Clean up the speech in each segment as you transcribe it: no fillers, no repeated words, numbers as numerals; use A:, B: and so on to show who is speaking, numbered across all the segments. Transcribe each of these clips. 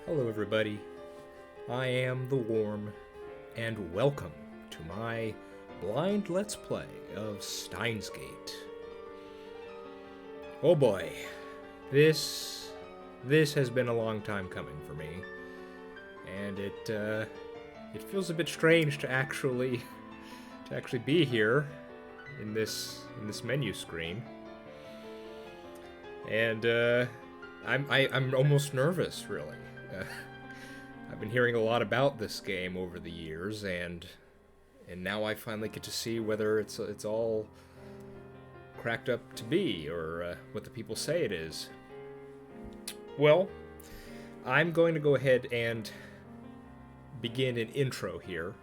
A: Hello, everybody. I am The Worm, and welcome to my blind Let's Play of Steins Gate. Oh boy, this has been a long time coming for me, and it feels a bit strange to actually be here in this menu screen, and I'm almost nervous, really. I've been hearing a lot about this game over the years, and now I finally get to see whether it's all cracked up to be, or what the people say it is. Well, I'm going to go ahead and begin an intro here,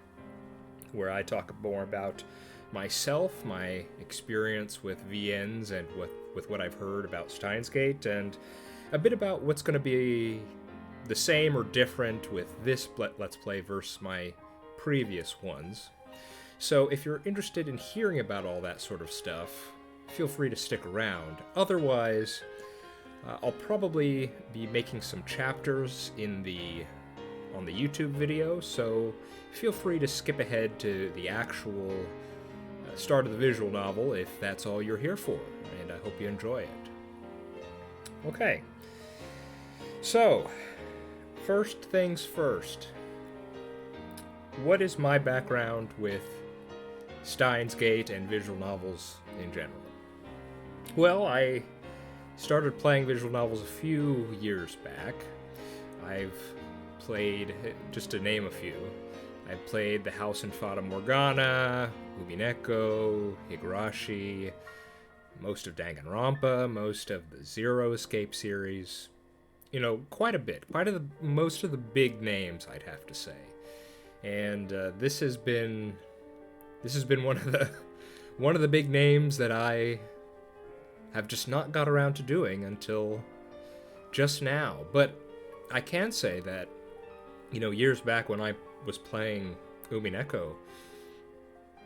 A: where I talk more about myself, my experience with VNs, and with what I've heard about Steins Gate, and a bit about what's going to be the same or different with this Let's Play versus my previous ones. So if you're interested in hearing about all that sort of stuff, feel free to stick around. Otherwise, I'll probably be making some chapters on the YouTube video, so feel free to skip ahead to the actual start of the visual novel if that's all you're here for, and I hope you enjoy it. Okay, so first things first, what is my background with Steins Gate and visual novels in general? Well, I started playing visual novels a few years back. I've played, just to name a few, I've played The House in Fata Morgana, Ubineko, Higurashi, most of Danganronpa, most of the Zero Escape series. You know, quite a bit. Most of the big names, I'd have to say. And this has been one of the big names that I have just not got around to doing until just now. But I can say that, you know, years back when I was playing Ubineko,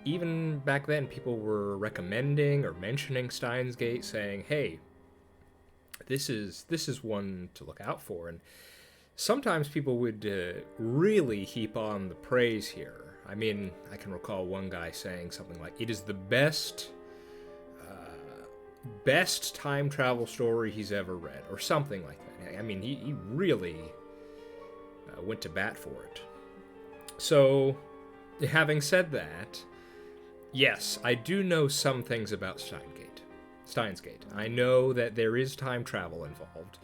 A: even back then people were recommending or mentioning Steins Gate, saying, hey, this is one to look out for. And sometimes people would really heap on the praise here. I mean, I can recall one guy saying something like, it is the best time travel story he's ever read, or something like that. I mean, he really went to bat for it. So, having said that, yes, I do know some things about Steins Gate. I know that there is time travel involved,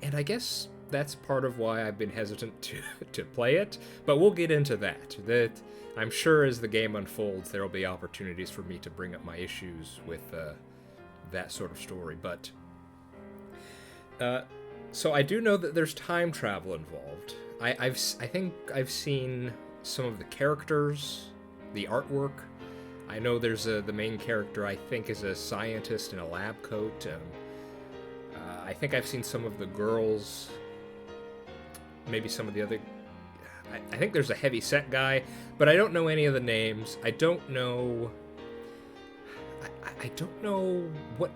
A: and I guess that's part of why I've been hesitant to play it, but we'll get into that. I'm sure as the game unfolds, there will be opportunities for me to bring up my issues with that sort of story, but so I do know that there's time travel involved. I think I've seen some of the characters, the artwork. I know there's the main character, I think, is a scientist in a lab coat. I think I've seen some of the girls, maybe some of the other... I think there's a heavy-set guy, but I don't know any of the names. I don't know what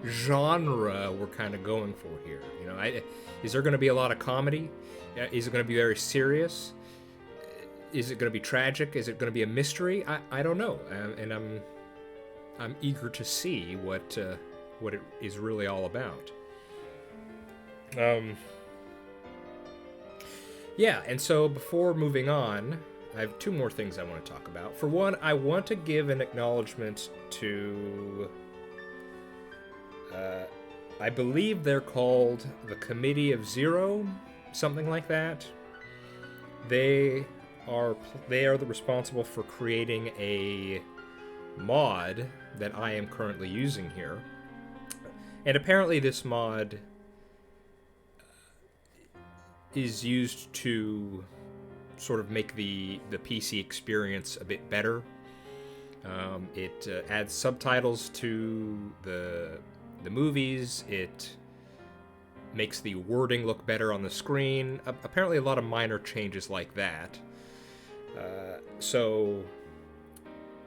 A: genre we're kind of going for here. You know, is there going to be a lot of comedy? Is it going to be very serious? Is it going to be tragic? Is it going to be a mystery? I don't know, and I'm eager to see what it is really all about. Yeah, and so before moving on, I have two more things I want to talk about. For one, I want to give an acknowledgement to... I believe they're called the Committee of Zero, something like that. They are responsible for creating a mod that I am currently using here. And apparently this mod is used to sort of make the PC experience a bit better. It adds subtitles to the movies. It makes the wording look better on the screen. Apparently a lot of minor changes like that. So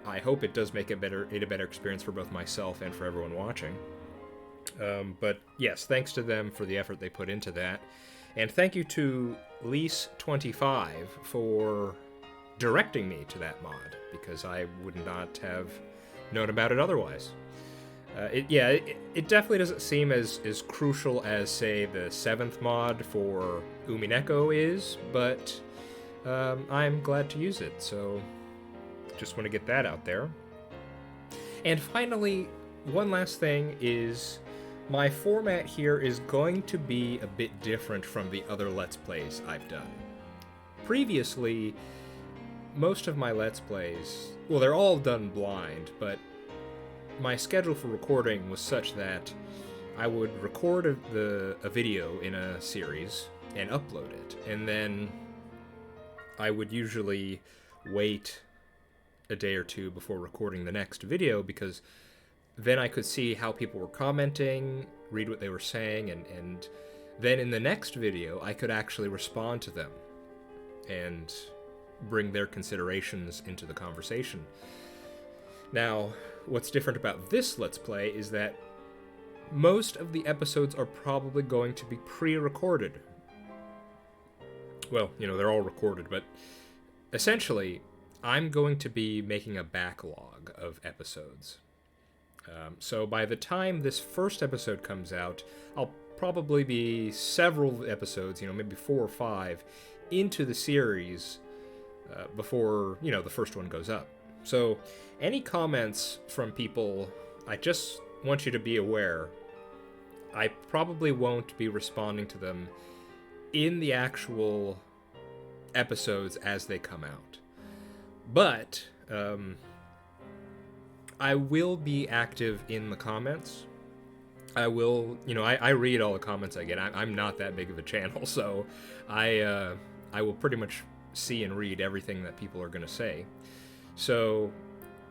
A: I hope it does make it a better experience for both myself and for everyone watching. But yes, thanks to them for the effort they put into that. And thank you to Lease25 for directing me to that mod, because I would not have known about it otherwise. It definitely doesn't seem as crucial as, say, the 7th mod for Umineko is, but I'm glad to use it, so just want to get that out there. And finally, one last thing is, my format here is going to be a bit different from the other Let's Plays I've done. Previously, most of my Let's Plays, well, they're all done blind, but my schedule for recording was such that I would record a video in a series and upload it, and then I would usually wait a day or two before recording the next video, because then I could see how people were commenting, read what they were saying, and then in the next video I could actually respond to them and bring their considerations into the conversation. Now, what's different about this Let's Play is that most of the episodes are probably going to be pre-recorded. Well, they're all recorded, but essentially, I'm going to be making a backlog of episodes. So by the time this first episode comes out, I'll probably be several episodes, maybe 4 or 5, into the series before, the first one goes up. So any comments from people, I just want you to be aware, I probably won't be responding to them in the actual episodes as they come out. But I will be active in the comments. I will, I read all the comments I get. I'm not that big of a channel, so I will pretty much see and read everything that people are going to say. So,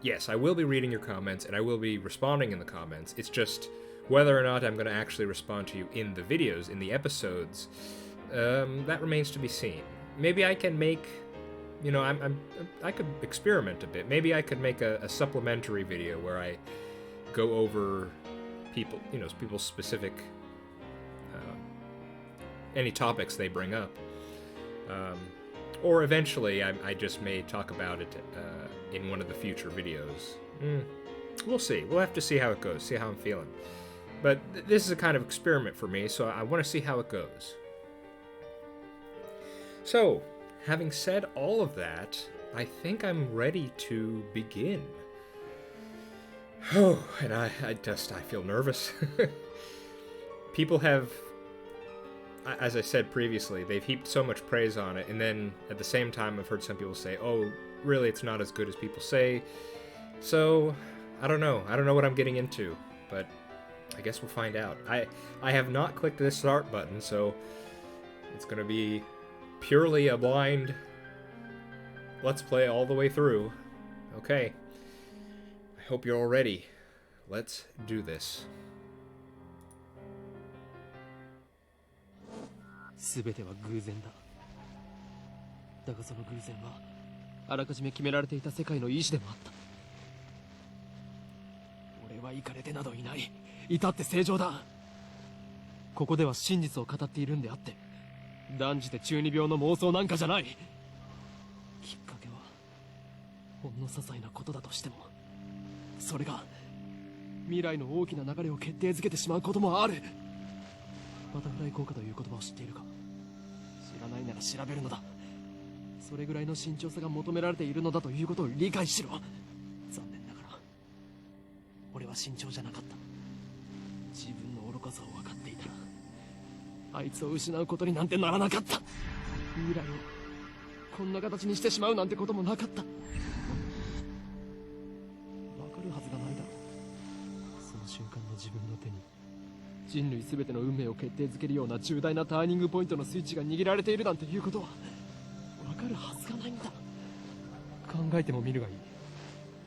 A: yes, I will be reading your comments, and I will be responding in the comments. It's just whether or not I'm going to actually respond to you in the videos, in the episodes, that remains to be seen. Maybe I can make, I could experiment a bit. Maybe I could make a supplementary video where I go over people's specific, any topics they bring up. Or eventually, I just may talk about it in one of the future videos. We'll see. We'll have to see how it goes, see how I'm feeling. But this is a kind of experiment for me, so I want to see how it goes. So, having said all of that, I think I'm ready to begin. Oh, and I feel nervous. People have, as I said previously, they've heaped so much praise on it, and then at the same time I've heard some people say, oh, really, it's not as good as people say. So, I don't know. I don't know what I'm getting into, but I guess we'll find out. I have not clicked this start button, so it's going to be purely a blind Let's Play all the way through. Okay. I hope you're all ready. Let's do this.
B: 全ては偶然だ。だがその偶然はあらかじめ決められていた世界の意志でもあった。俺はイカれてなどいない。至って正常だ。ここでは真実を語っているんであって、断じて中二病の妄想なんかじゃない。きっかけはほんの些細なことだとしても、それが未来の大きな流れを決定づけてしまうこともある。バタフライ効果という言葉を知っているか。知らないなら調べるのだ。それぐらいの慎重さが求められているのだということを理解しろ。残念ながら俺は慎重じゃなかった。自分の愚かさを分かっていたらあいつを失うことになんてならなかった。未来をこんな形にしてしまうなんてこともなかった。分かるはずがないだろう。その瞬間の自分の手に人類全ての運命を決定づけるような重大なターニングポイントのスイッチが握られているなんていうことは分かるはずがないんだ。考えてもみるがいい。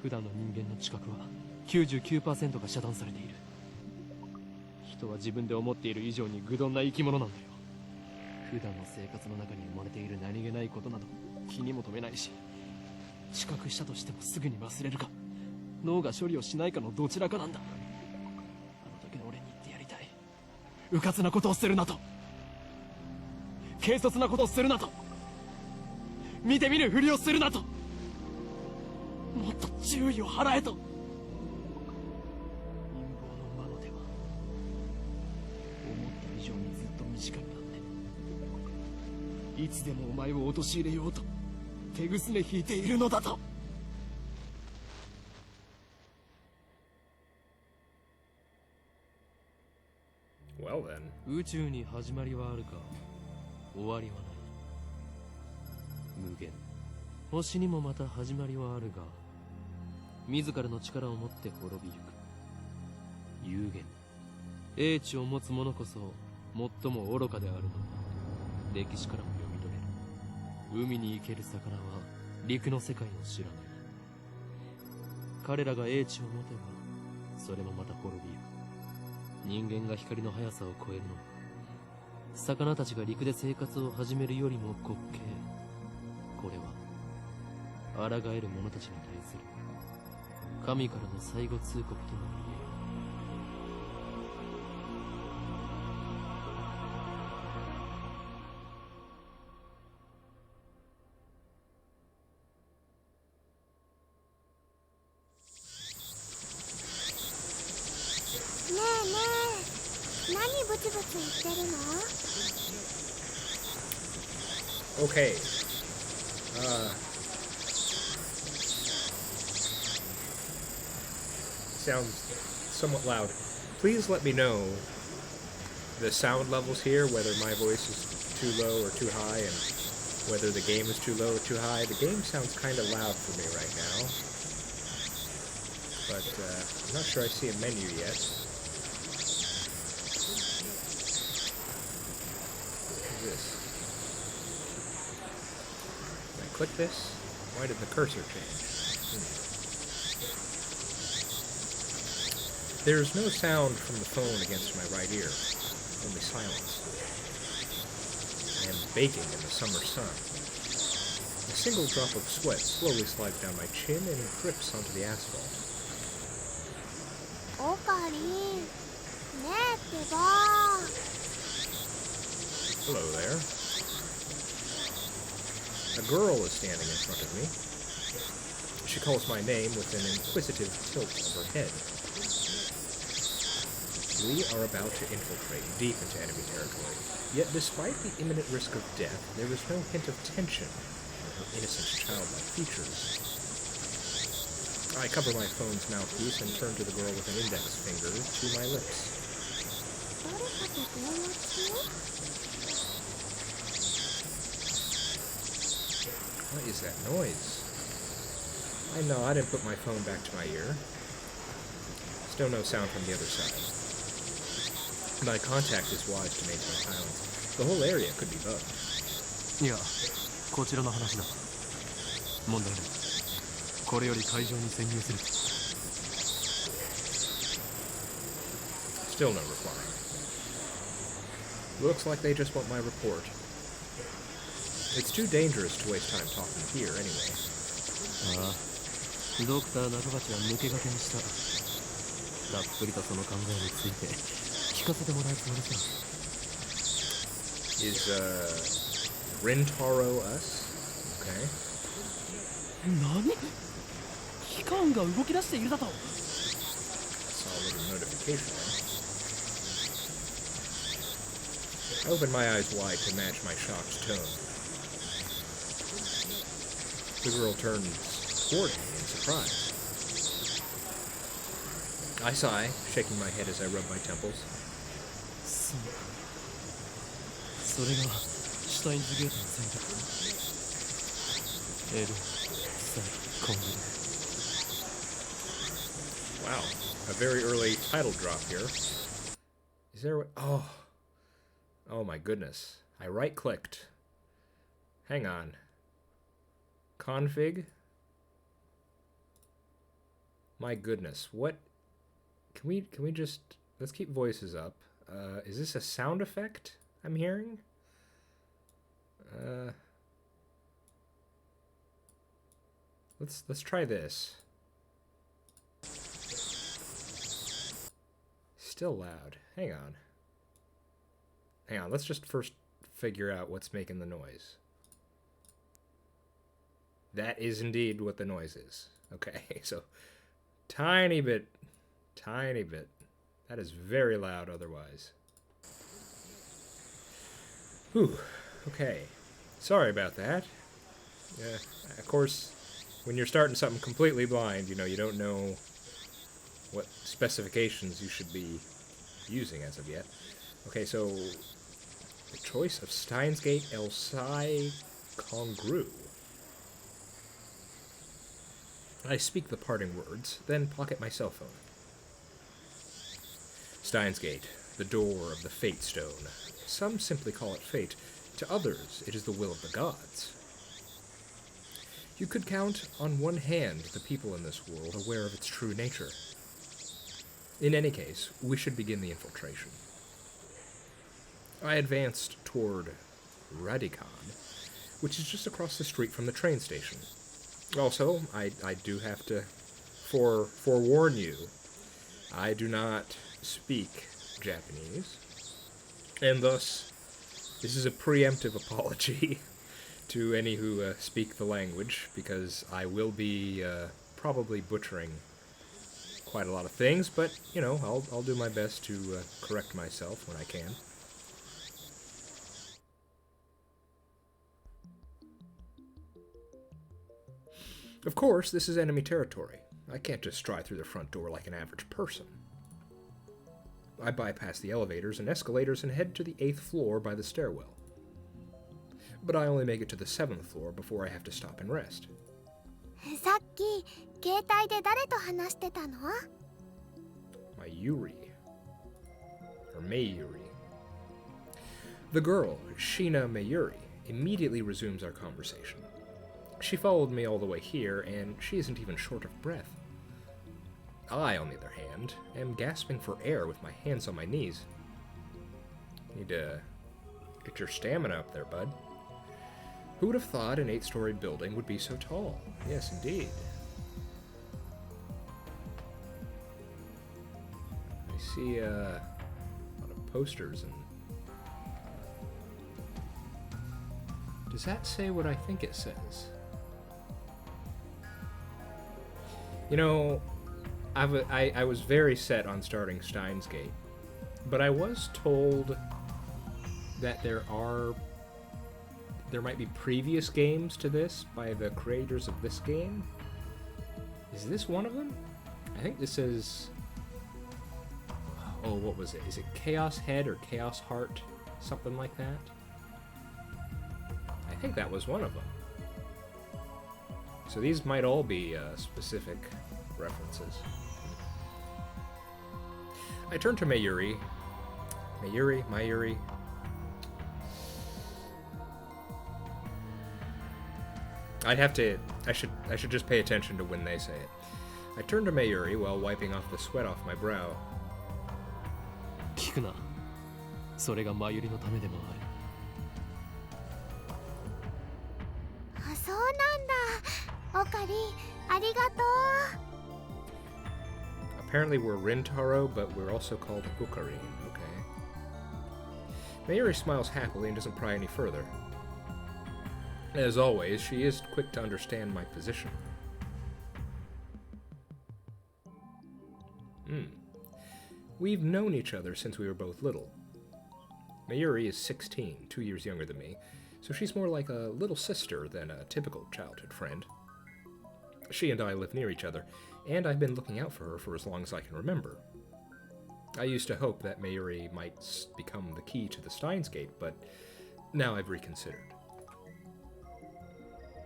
B: 普段の人間の知覚は 99% が遮断されている。人は自分で思っている以上に愚鈍な生き物なんだよ。普段の生活の中に生まれている何気ないことなど気にも留めないし、知覚したとしてもすぐに忘れるか脳が処理をしないかのどちらかなんだ。あの時の俺に言ってやりたい。迂闊なことをするなと。軽率なことをするなと。見て見ぬふりをするなと。もっと注意を払えと。陰謀の魔の手は思った以上にずっと身近にあって、いつでもお前を陥れようと手ぐすね引いているのだと。
A: Well then.
B: 宇宙に始まりはあるか、終わりはない。無限、星にもまた始まりはあるが、自らの力を持って滅びゆく。有限、英知を持つ者こそ最も愚かであるのは歴史からも読み取れる。海に生ける魚は陸の世界を知らない。彼らが英知を持てばそれもまた滅びゆく。人間が光の速さを超えるのは、魚たちが陸で生活を始めるよりも滑稽。これは抗える者たちに対する神からの最後通告とも言える。
C: ねえねえ、何ブツブツ言ってるの？
A: Okay. Sounds somewhat loud. Please let me know the sound levels here, whether my voice is too low or too high, and whether the game is too low or too high. The game sounds kind of loud for me right now, but I'm not sure I see a menu yet. What is this? Can I click this? Why did the cursor change? There's no sound from the phone against my right ear, only silence. I am baking in the summer sun. A single drop of sweat slowly slides down my chin and drips onto the asphalt.
C: オカリン、ねえってば。
A: Hello there. A girl is standing in front of me. She calls my name with an inquisitive tilt of her head. We are about to infiltrate deep into enemy territory, yet despite the imminent risk of death, there is no hint of tension in her innocent childlike features. I cover my phone's mouthpiece and turn to the girl with an index finger to my lips.
C: 誰かと電話中？
A: What is that noise? I know, I didn't put my phone back to my ear. Still no sound from the other side. My contact is wise to maintain silence. The whole area could be bugged.
B: いや、こちらの話だ。問題ない。これより会場に潜入する。
A: Still no reply. Looks like they just want my report. It's too dangerous to waste time talking here anyway.
B: ああ、ドクター中鉢は抜け駆けにした。たっぷりとその考えについて聞かせてもらうつもりさ。
A: Is, Rintaro us? Okay.
B: 何？機関が動き出しているだと。
A: Saw a little notification. I opened my eyes wide to match my shocked tone. The girl turns toward me in surprise. I sigh, shaking my head as I rub my temples.
B: そうか。それがシュタインズゲートの選択か。エル、サイ、コンビル。
A: Wow, a very early title drop here. Is there... Oh my goodness. I right-clicked. Hang on. Config? My goodness, what... Can we just... Let's keep voices up. Is this a sound effect I'm hearing? Let's try this. Still loud. Hang on. Let's just first figure out what's making the noise. That is indeed what the noise is. Okay, so tiny bit. That is very loud otherwise. Whew, okay. Sorry about that. Of course, when you're starting something completely blind, you don't know what specifications you should be using as of yet. Okay, so the choice of Steins Gate El Sai Congru. I speak the parting words, then pocket my cell phone. Steins Gate, the door of the Fate Stone. Some simply call it fate. To others, it is the will of the gods. You could count on one hand the people in this world aware of its true nature. In any case, we should begin the infiltration. I advanced toward Radicon, which is just across the street from the train station. Also, I do have to forewarn you, I do not speak Japanese, and thus, this is a preemptive apology to any who speak the language, because I will be probably butchering quite a lot of things, but, I'll do my best to correct myself when I can. Of course, this is enemy territory. I can't just stride through the front door like an average person. I bypass the elevators and escalators and head to the 8th floor by the stairwell. But I only make it to the 7th floor before I have to stop and rest.
C: さっき携帯で誰と話してたの？
A: Mayuri. Or Mayuri. The girl, Shina Mayuri, immediately resumes our conversation. She followed me all the way here, and she isn't even short of breath. I, on the other hand, am gasping for air with my hands on my knees. Need to get your stamina up there, bud. Who would have thought an 8-story building would be so tall? Yes, indeed. I see a lot of posters and... Does that say what I think it says? I was very set on starting Steins Gate, but I was told that there might be previous games to this by the creators of this game. Is this one of them? I think this is... Oh, what was it? Is it Chaos Head or Chaos Heart? Something like that? I think that was one of them. So these might all be specific references. I turn to Mayuri. Mayuri. I should just pay attention to when they say it. I turn to Mayuri while wiping off the sweat off my brow.
B: 聞くな。それがマユリのためでもある。
C: あ、そうなんだ。オカリン、ありがとう。
A: Apparently we're Rintaro, but we're also called Ocarine, okay. Mayuri smiles happily and doesn't pry any further. As always, she is quick to understand my position. We've known each other since we were both little. Mayuri is 16, 2 years younger than me, so she's more like a little sister than a typical childhood friend. She and I live near each other, and I've been looking out for her for as long as I can remember. I used to hope that Mayuri might become the key to the Steins Gate, but now I've reconsidered.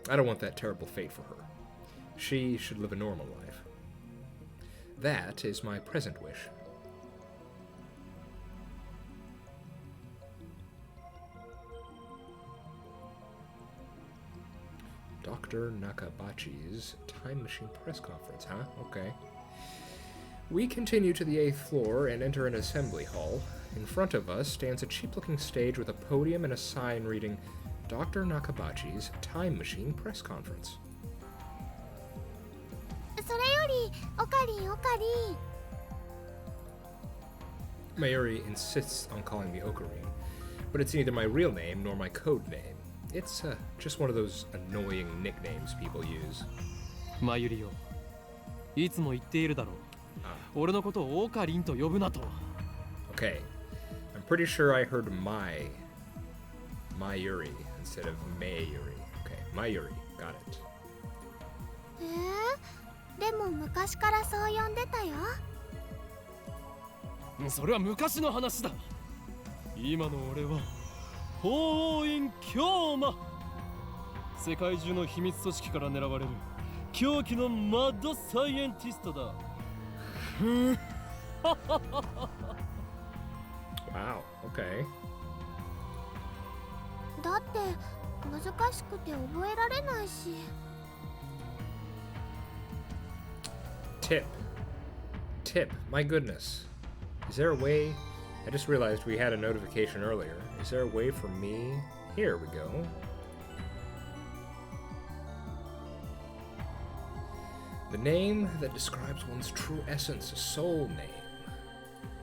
A: I don't want that terrible fate for her. She should live a normal life. That is my present wish. Dr. Nakabachi's time machine press conference, huh? Okay. We continue to the 8th floor and enter an assembly hall. In front of us stands a cheap-looking stage with a podium and a sign reading Dr. Nakabachi's time machine press conference.
C: それより、オカリン。
A: Mayuri insists on calling me Ocarine, but it's neither my real name nor my code name. It's just one of those annoying nicknames people use.
B: マユリよ、いつも言っているだろう。俺のことをオカリンと呼ぶなと。
A: Okay, I'm pretty sure I heard Mayuri instead of Mayuri. Okay, Mayuri, got it.
C: でも昔からそう呼んでたよ。
B: それは昔の話だ。今の俺は法王院京馬、世界中の秘密組織から狙われる狂気のマッドサイエンティストだ。
A: Wow, okay.
C: だって難しくて覚えられないし。
A: Tip, my goodness. Is there a way? I just realized we had a notification earlier. Is there a way for me? Here we go. The name that describes one's true essence, a soul name.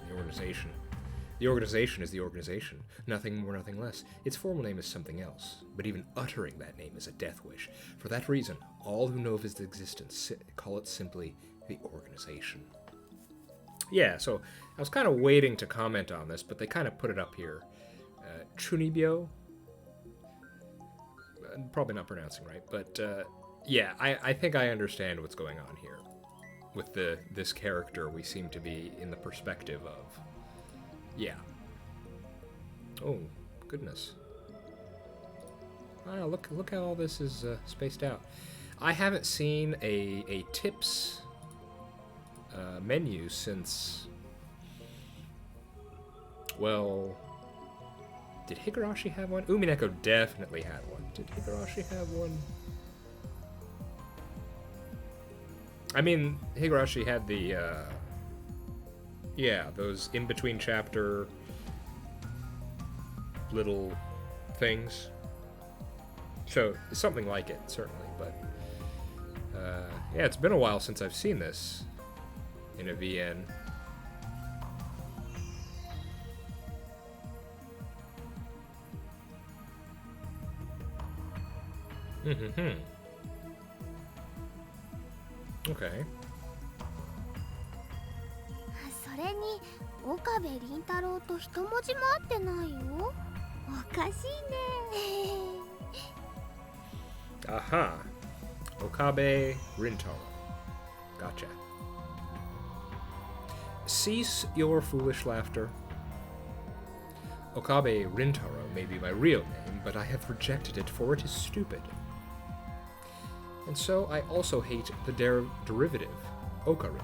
A: The organization. The organization is the organization. Nothing more, nothing less. Its formal name is something else. But even uttering that name is a death wish. For that reason, all who know of its existence call it simply the organization. Yeah, so I was kind of waiting to comment on this, but they kind of put it up here. Chunibyo? Probably not pronouncing right, but yeah, I think I understand what's going on here. With this character we seem to be in the perspective of. Yeah. Oh, goodness. Wow, look how all this is spaced out. I haven't seen a tips menu since, well, did Higurashi have one? Umineko definitely had one. Did Higurashi have one? I mean, Higurashi had the, yeah, those in-between chapter little things. So, something like it, certainly, but, yeah, it's been a while since I've seen this in a VN. Okay.
C: それに岡部倫太郎と一文字も合ってないよ。おかしいね。
A: Aha. Okabe Rintaro. Gotcha. Cease your foolish laughter. Okabe Rintaro may be my real name, but I have rejected it for it is stupid. And so I also hate the derivative, Okarin.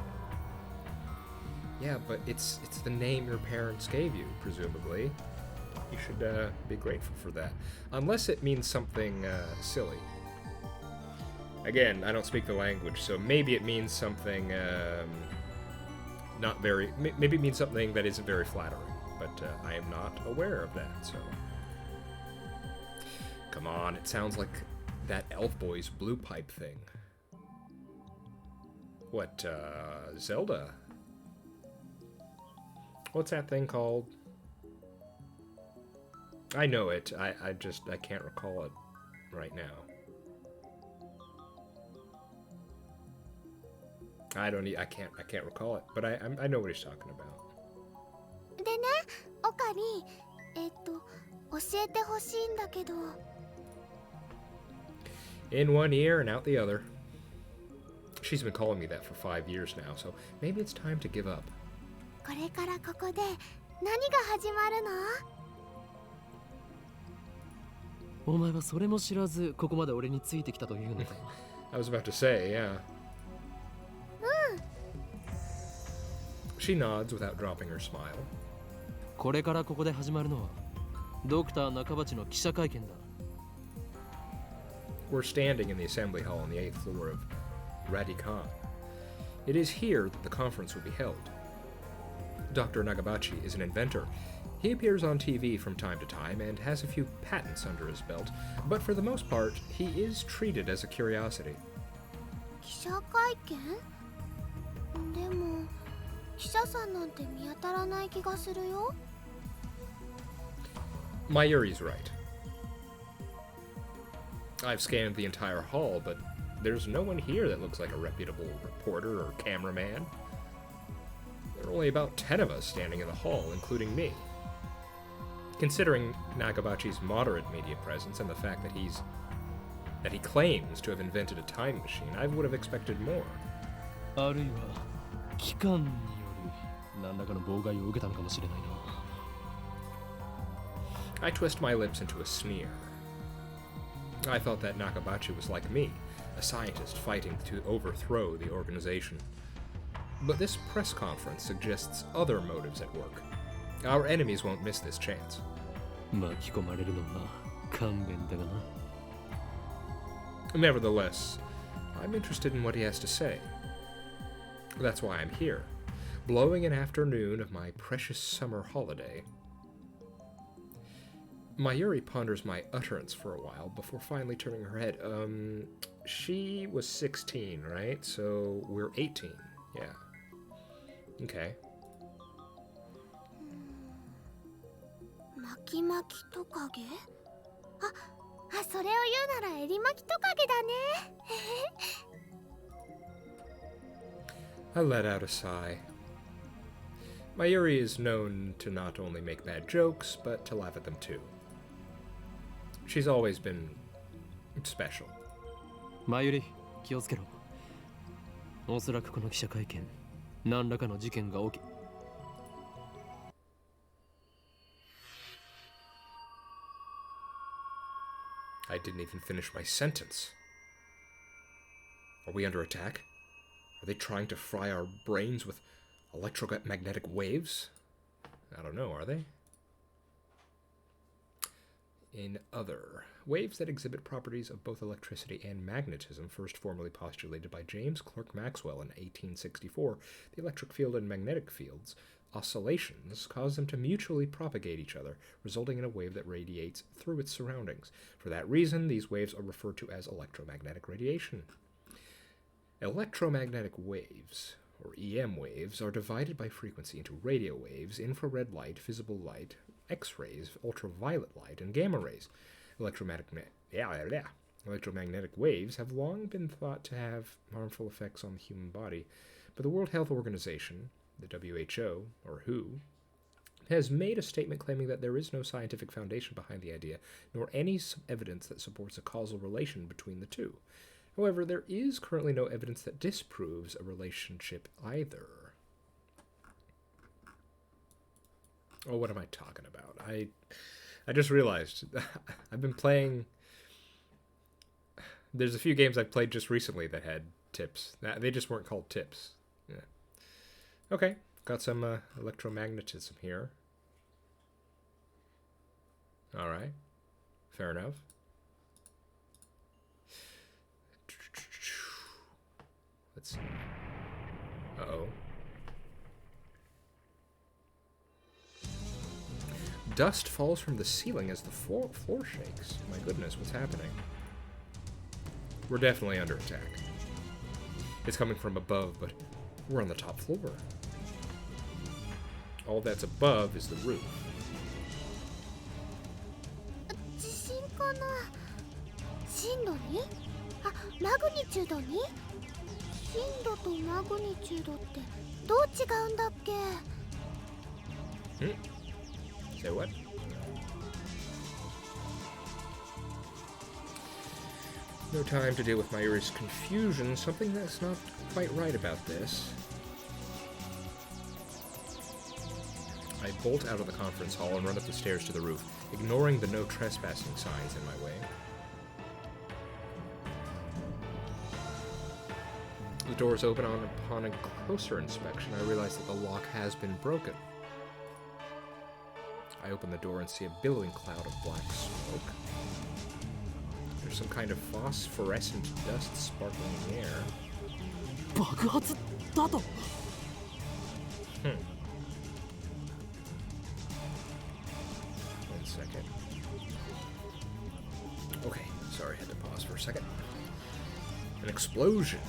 A: Yeah, but it's the name your parents gave you, presumably. You should be grateful for that. Unless it means something silly. Again, I don't speak the language, so maybe it means something not very... Maybe it means something that isn't very flattering, but I am not aware of that, so... Come on, it sounds like that Elf Boy's blue pipe thing. What, Zelda? What's that thing called? I know it. I can't recall it right now. I can't recall it, but I know what he's talking about.
C: でね、オカリン、教えてほしいんだけど。
A: In one ear and out the other. She's been calling me that for 5 years now, so maybe it's time to give up.
C: これからここで何が始まるの？
B: お前はそれも知らずここまで俺についてきたというのか。
A: I was about to say, yeah. She nods without dropping her smile.
B: これからここで始まるのはドクター中鉢の記者会見だ。
A: We're standing in the assembly hall on the 8th floor of Radikan. It is here that the conference will be held. Dr. Nagabachi is an inventor. He appears on TV from time to time and has a few patents under his belt, but for the most part, he is treated as a curiosity.
C: 記者会見？でも記者さんなんて見当たらない気がするよ。
A: Mayuri's right. I've scanned the entire hall, but there's no one here that looks like a reputable reporter or cameraman. There are only about 10 of us standing in the hall, including me. Considering Nakabachi's moderate media presence and the fact that he claims to have invented a time machine, I would have expected more.
B: あるいは機関による何らかの妨害を受けたのかもしれないな。
A: I twist my lips into a sneer. I thought that Nakabachi was like me, a scientist fighting to overthrow the organization. But this press conference suggests other motives at work. Our enemies won't miss this chance.
B: 巻き込まれるのは勘弁だがな。
A: Nevertheless, I'm interested in what he has to say. That's why I'm here, blowing an afternoon of my precious summer holiday. Mayuri ponders my utterance for a while before finally turning her head. She was 16, right? So we're 18. Yeah. Okay.
C: 巻き巻きトカゲ？それを言うならエリマキトカゲだね。
A: I let out a sigh. Mayuri is known to not only make bad jokes, but to laugh at them too. She's always been special.
B: マユリ、気をつけろ。おそらくこの記者会見、何らかの事件が起き。
A: I didn't even finish my sentence. Are we under attack? Are they trying to fry our brains with electromagnetic waves? I don't know, are they? In other, waves that exhibit properties of both electricity and magnetism, first formally postulated by James Clerk Maxwell in 1864, the electric field and magnetic fields, oscillations cause them to mutually propagate each other, resulting in a wave that radiates through its surroundings. For that reason, these waves are referred to as electromagnetic radiation. Electromagnetic waves, or EM waves, are divided by frequency into radio waves, infrared light, visible light, X-rays, ultraviolet light, and gamma rays. Electromagnetic waves have long been thought to have harmful effects on the human body, but the World Health Organization, the WHO, or WHO, has made a statement claiming that there is no scientific foundation behind the idea, nor any evidence that supports a causal relation between the two. However, there is currently no evidence that disproves a relationship either. Oh, what am I talking about? I just realized I've been playing. There's a few games I've played just recently that had tips. They just weren't called tips. Yeah. Okay, got some electromagnetism here. All right, fair enough. Let's see. Uh-oh. Dust falls from the ceiling as the floor shakes. My goodness, what's happening? We're definitely under attack. It's coming from above, but we're on the top floor. All that's above is the roof.
C: 地震かな？震度に？マグニチュードに？震度とマグニチュードってどう違うんだっけ？
A: Say what? No time to deal with Mayuri's confusion. Something that's not quite right about this. I bolt out of the conference hall and run up the stairs to the roof, ignoring the no trespassing signs in my way. The doors open upon a closer inspection. I realize that the lock has been broken. I open the door and see a billowing cloud of black smoke. There's some kind of phosphorescent dust sparkling in the air.
B: 爆発だと。
A: One second. Okay, sorry, I had to pause for a second. An explosion.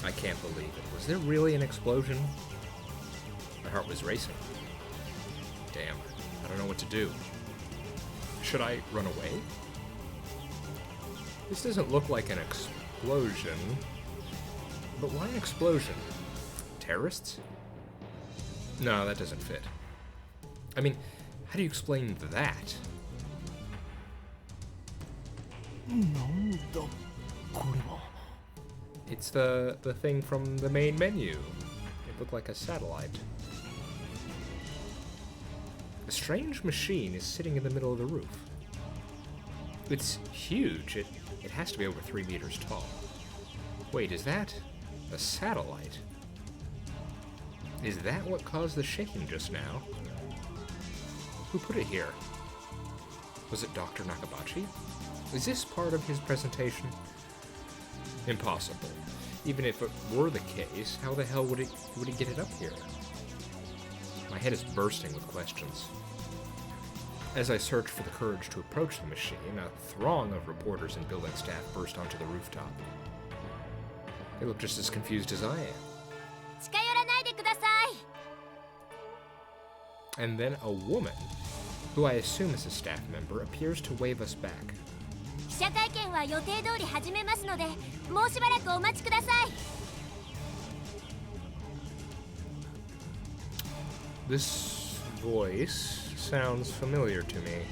A: I can't believe it. Was there really an explosion? My heart was racing. Damn, I don't know what to do. Should I run away? This doesn't look like an explosion. But why an explosion? Terrorists? No, that doesn't fit. I mean, how do you explain that? It's the thing from the main menu. It looked like a satellite. A strange machine is sitting in the middle of the roof. It's huge. It has to be over 3 meters tall. Wait, is that a satellite? Is that what caused the shaking just now? Who put it here? Was it Dr. Nakabachi? Is this part of his presentation? Impossible. Even if it were the case, how the hell would he get it up here? My head is bursting with questions. As I search for the courage to approach the machine, a throng of reporters and building staff burst onto the rooftop. They look just as confused as I am. And then a woman, who I assume is a staff member, appears to wave us back. This voice sounds familiar to me.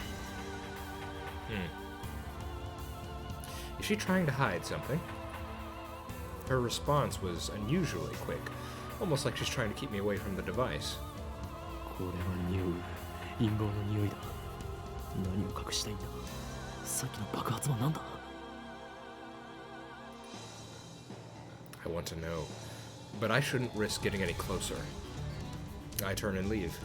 A: Is she trying to hide something? Her response was unusually quick, almost like she's trying to keep me away from the device. I want to know, but I shouldn't risk getting any closer. I turn and leave.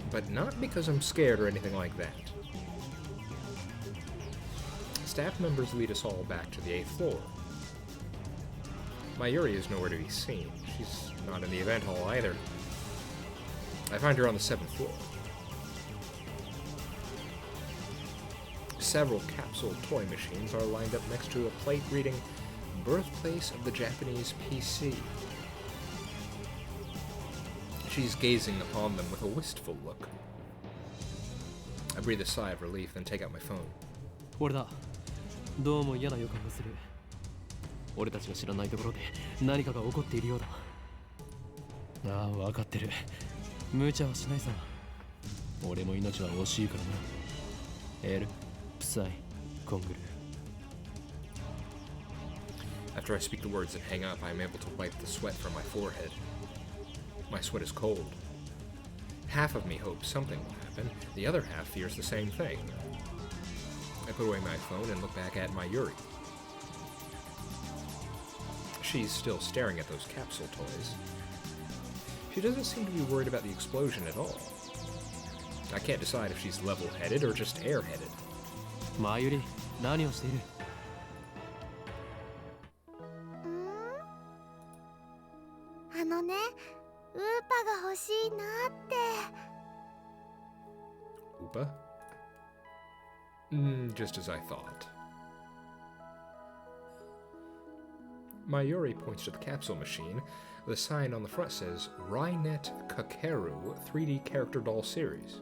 A: But not because I'm scared or anything like that. Staff members lead us all back to the 8th floor. Mayuri is nowhere to be seen. She's not in the event hall either. I find her on the 7th floor. Several capsule toy machines are lined up next to a plate reading, "Birthplace of the Japanese PC." She's gazing upon them with a wistful look. I breathe a sigh of relief, then take out my phone.
B: 俺だ。どうも嫌な予感がする。俺たちが知らないところで何かが起こっているようだ。ああ、分かってる。無茶はしないさ。俺も命は惜しいからな。エル、プサイ、コングル。
A: After I speak the words and hang up, I am able to wipe the sweat from my forehead. My sweat is cold. Half of me hopes something will happen, the other half fears the same thing. I put away my phone and look back at Mayuri. She's still staring at those capsule toys. She doesn't seem to be worried about the explosion at all. I can't decide if she's level-headed or just airheaded.
B: Mayuri, 何をしている?
C: あのね、ウーパが欲しいなって。
A: Oopa? Just as I thought. Mayuri points to the capsule machine. The sign on the front says, Rynet Kakeru 3D Character Doll Series.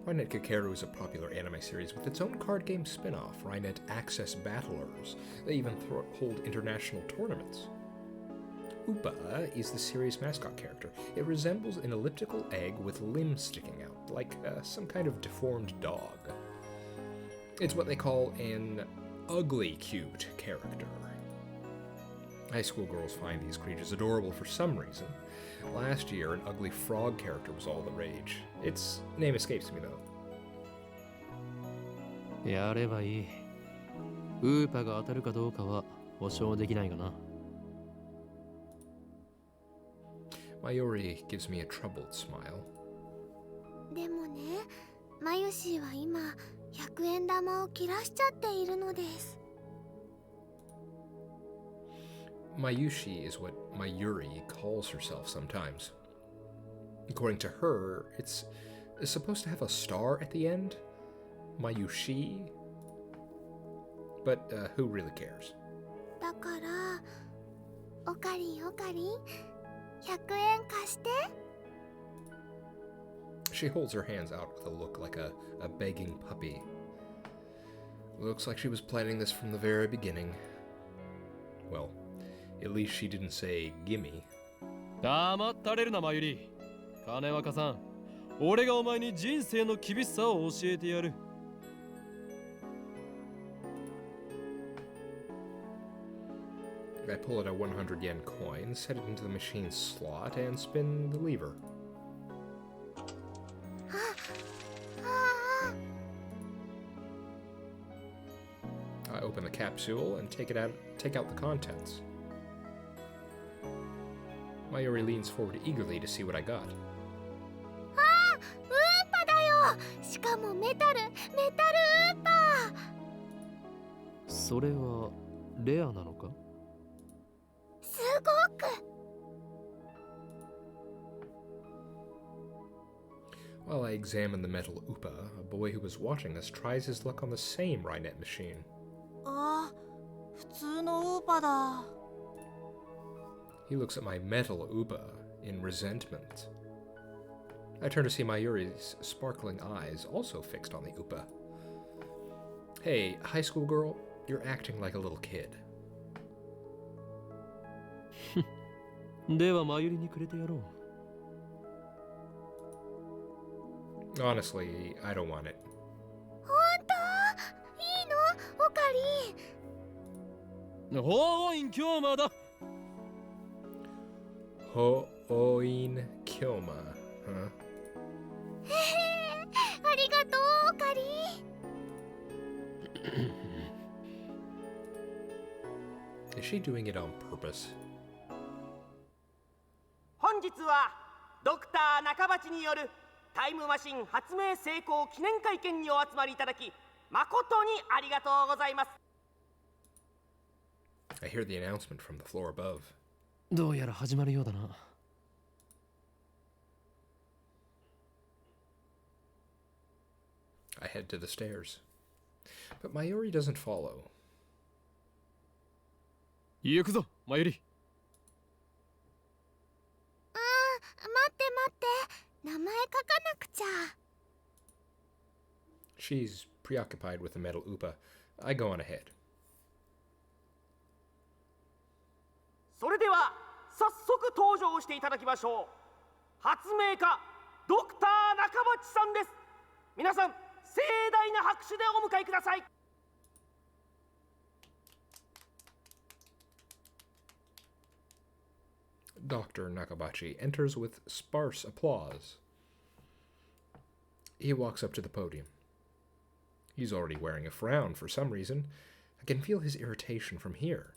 A: Rynet Kakeru is a popular anime series with its own card game spin-off, Rynet Access Battlers. They even hold international tournaments. Oopa is the series' mascot character. It resembles an elliptical egg with limbs sticking out, like some kind of deformed dog. It's what they call an ugly cute character. High school girls find these creatures adorable for some reason. Last year, an ugly frog character was all the rage. Its name escapes me, though.
B: やればいい。ウーパが当たるかどうかは保証できないがな。
A: Mayuri gives me a troubled smile.
C: でもね、マユシーは今100円玉を切らしちゃっているのです。
A: Mayushi is what Mayuri calls herself sometimes. According to her, it's supposed to have a star at the end? Mayushi? But who really cares?
C: だから、おかりんおかりん、100円貸して。
A: She holds her hands out with a look like a begging puppy. Looks like she was planning this from the very beginning. Well, at least she didn't say gimme.
B: 黙ったれるな、マユリ。金若さん、俺がお前に人生の厳しさを教えてやる。
A: I pull out a 100 yen coin, set it into the machine's slot, and spin the lever. I open the capsule and take out the contents. Mayuri leans forward eagerly to see what I got.
C: あー、ウーパだよ。しかもメタルウーパー。
B: それはレアなのか？
C: すごく。
A: While I examine the metal upa, a boy who was watching us tries his luck on the same Rynet machine.
C: あー、普通のウーパだ。
A: He looks at my metal upa in resentment. I turn to see Mayuri's sparkling eyes also fixed on the upa. Hey, high school girl, you're acting like a little kid.
B: ではマユリにくれてやろう。
A: Honestly, I don't want it.
C: 本当？いいの？オカリン。
B: Hoin Kyomaだ。
A: Hoin Kyoma, huh?
C: へへ、ありがとう、オカリン。
A: Is she doing it on purpose?
D: 本日はドクター中鉢によるタイムマシン発明成功記念会見にお集まりいただき誠にありがとうございます。
A: I hear the announcement from the floor above.
B: どうやら始まるようだな。
A: I head to the stairs. But Mayuri doesn't follow.
B: 行くぞ、マユリ。
C: 待って待って、名前書かなくちゃ。
A: She's preoccupied with the metal upa. I go on ahead.
D: それでは早速登場していただきましょう。発明家ドクター中鉢さんです。皆さん盛大な拍手でお迎えください。
A: Dr. Nakabachi enters with sparse applause. He walks up to the podium. He's already wearing a frown for some reason. I can feel his irritation from here.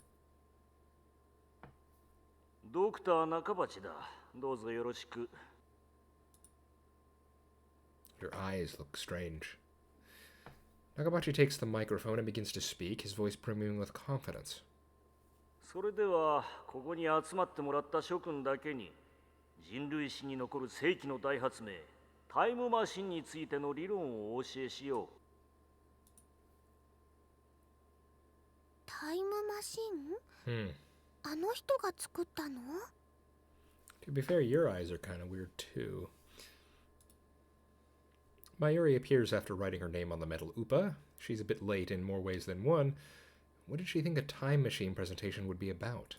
E: ドクター中鉢だ。どうぞよろしく。
A: Your eyes look strange. Nakabachi takes the microphone and begins to speak, his voice brimming with confidence.
E: それではここに集まってもらった諸君だけに人類史に残る世紀の大発明タイムマシンについての理論をお教えしよう。
C: タイムマシン？
A: Hmm.
C: あの人が作ったの？
A: To be fair, your eyes are kind of weird too. Mayuri appears after writing her name on the metal upa. She's a bit late in more ways than one. What did she think a time machine presentation would be about?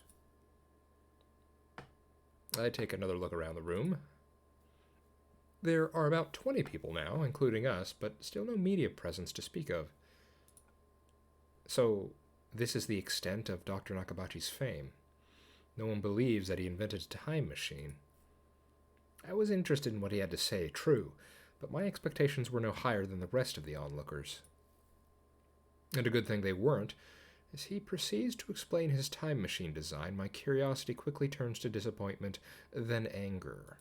A: I take another look around the room. There are about 20 people now, including us, but still no media presence to speak of. So, this is the extent of Dr. Nakabachi's fame. No one believes that he invented a time machine. I was interested in what he had to say, true, but my expectations were no higher than the rest of the onlookers. And a good thing they weren't. As he proceeds to explain his time machine design, my curiosity quickly turns to disappointment, then anger.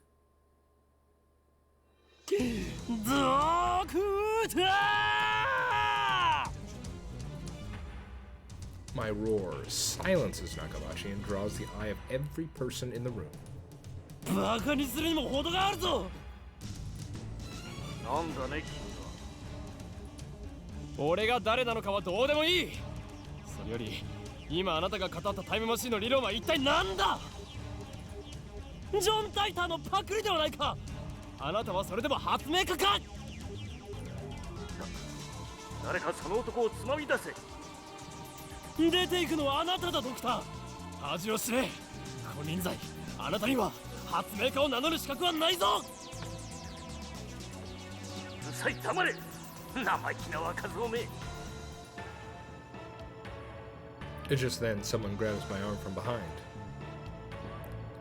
A: My roar silences Nakabachi and draws the eye of every person in the room.
B: バカにするにも程があるぞ。
E: なんだね、君は。
B: 俺が誰なのかはどうでもいい。それより今あなたが語ったタイムマシンの理論は一体何だ。ジョン・タイターのパクリではないか。あなたはそれでも発明家か。
E: 誰かその男をつまみ出せ。
B: 出ていくのはあなただドクター。恥を知れ。金輪際、あなたには発明家を名乗る資格はないぞ。
E: うるさい、黙れ。生意気な若造め。
A: Just then, someone grabs my arm from behind.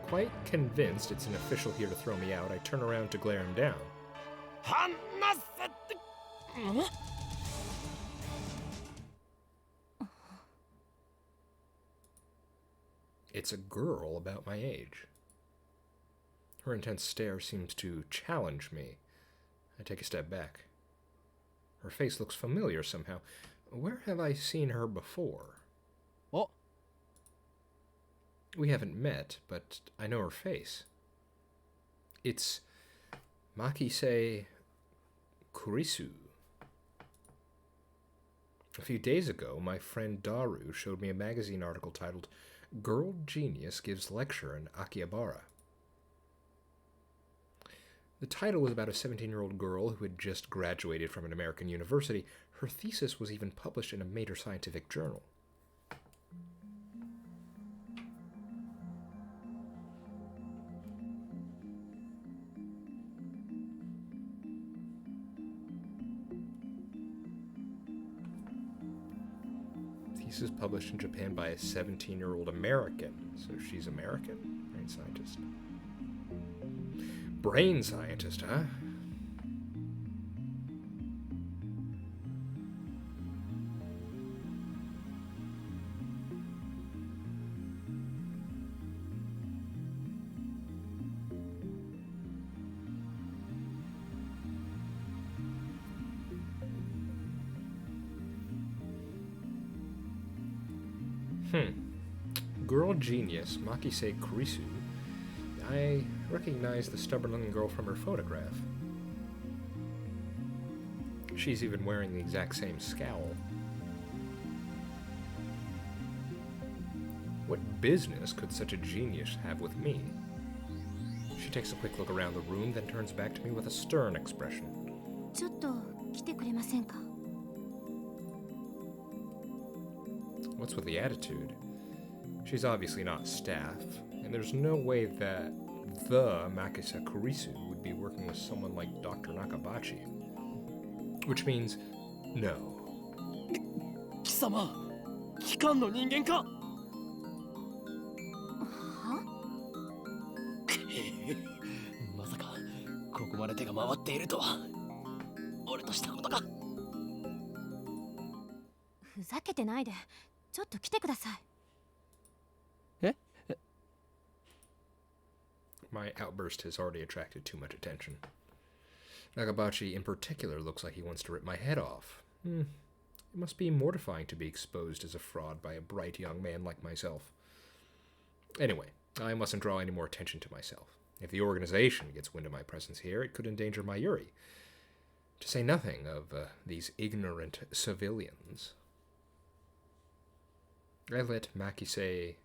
A: Quite convinced it's an official here to throw me out, I turn around to glare him down.
B: 離せて。
A: It's a girl about my age. Her intense stare seems to challenge me. I take a step back. Her face looks familiar somehow. Where have I seen her before?
B: Oh.
A: We haven't met, but I know her face. It's Makise Kurisu. A few days ago, my friend Daru showed me a magazine article titled Girl Genius Gives Lecture in Akihabara. The title was about a 17-year-old girl who had just graduated from an American university. Her thesis was even published in a major scientific journal. Thesis published in Japan by a 17-year-old American. So she's American? Brain scientist. Brain scientist, huh? Girl genius, Makise Kurisu. I recognize the stubborn-looking girl from her photograph. She's even wearing the exact same scowl. What business could such a genius have with me? She takes a quick look around the room, then turns back to me with a stern expression.
C: ちょっと来てくれませんか。
A: What's with the attitude? She's obviously not staff, and there's no way that the Makisa Kurisu would be working with someone like Dr. Nakabachi. Which means, no.
B: 貴様、機関の人間か。
C: は？
B: まさかここまで手が回っているとは。俺としたことか。
C: ふざけてないで、ちょっと来てください。
A: My outburst has already attracted too much attention. Nakabachi in particular looks like he wants to rip my head off. It must be mortifying to be exposed as a fraud by a bright young man like myself. Anyway, I mustn't draw any more attention to myself. If the organization gets wind of my presence here, it could endanger my Yuri. To say nothing of these ignorant civilians. I let Makise...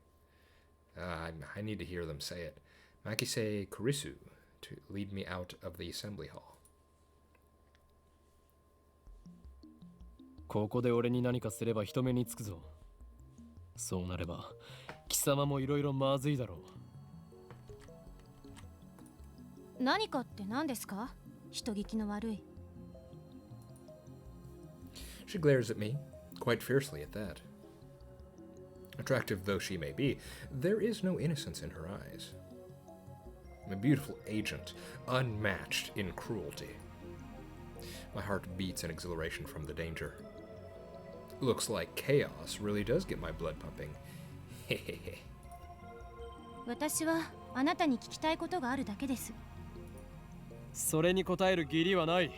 A: I need to hear them say it. Makise Kurisu to lead me out of the assembly hall.
B: ここで俺に何かすれば人目につくぞ。そうなれば貴様もいろいろまずいだろ
C: う。何かって何ですか？人聞きの悪い。
A: She glares at me, quite fiercely at that. Attractive though she may be, there is no innocence in her eyes. A beautiful agent, unmatched in cruelty. My heart beats in exhilaration from the danger. Looks like chaos really does get my blood pumping. Hehehe.
C: 私はあなたに聞きたいことがあるだけです。
B: それに答える義理はない。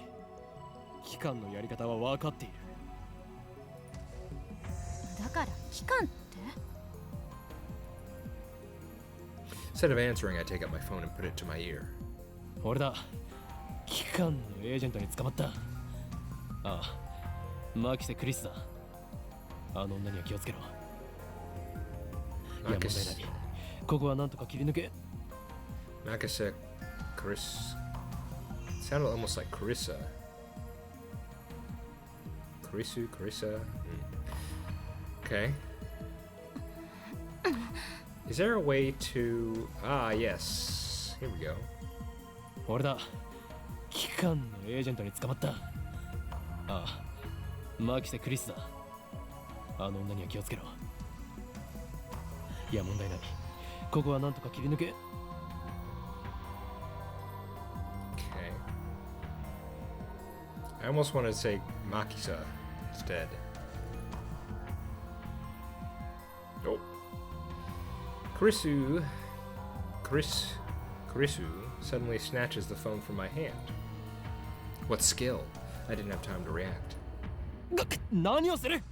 B: 機関のやり方は分かっている。
C: だから機関って？
A: Instead of answering, I take out my phone and put it to my ear.
B: 俺だ。機関のエージェントに捕まった。ああ、マキセ・クリスだ。あの女には気をつけろ。いや、問題ない。ここはなんとか切り抜け。
A: Makise Chris sounded almost like Carissa. Carissa. Okay. Is there a way to... Ah, yes. Here we go.
B: 俺だ。機関のエージェントに捕まった。ああ、マキセ・クリスだ。あの女には気をつけろ。いや、問題ない。ここはなんとか切り抜け。
A: Okay. I almost wanted to say Makisa instead. Oh. Karisu suddenly snatches the phone from my hand. What skill? I didn't have time to react.
B: 何をする？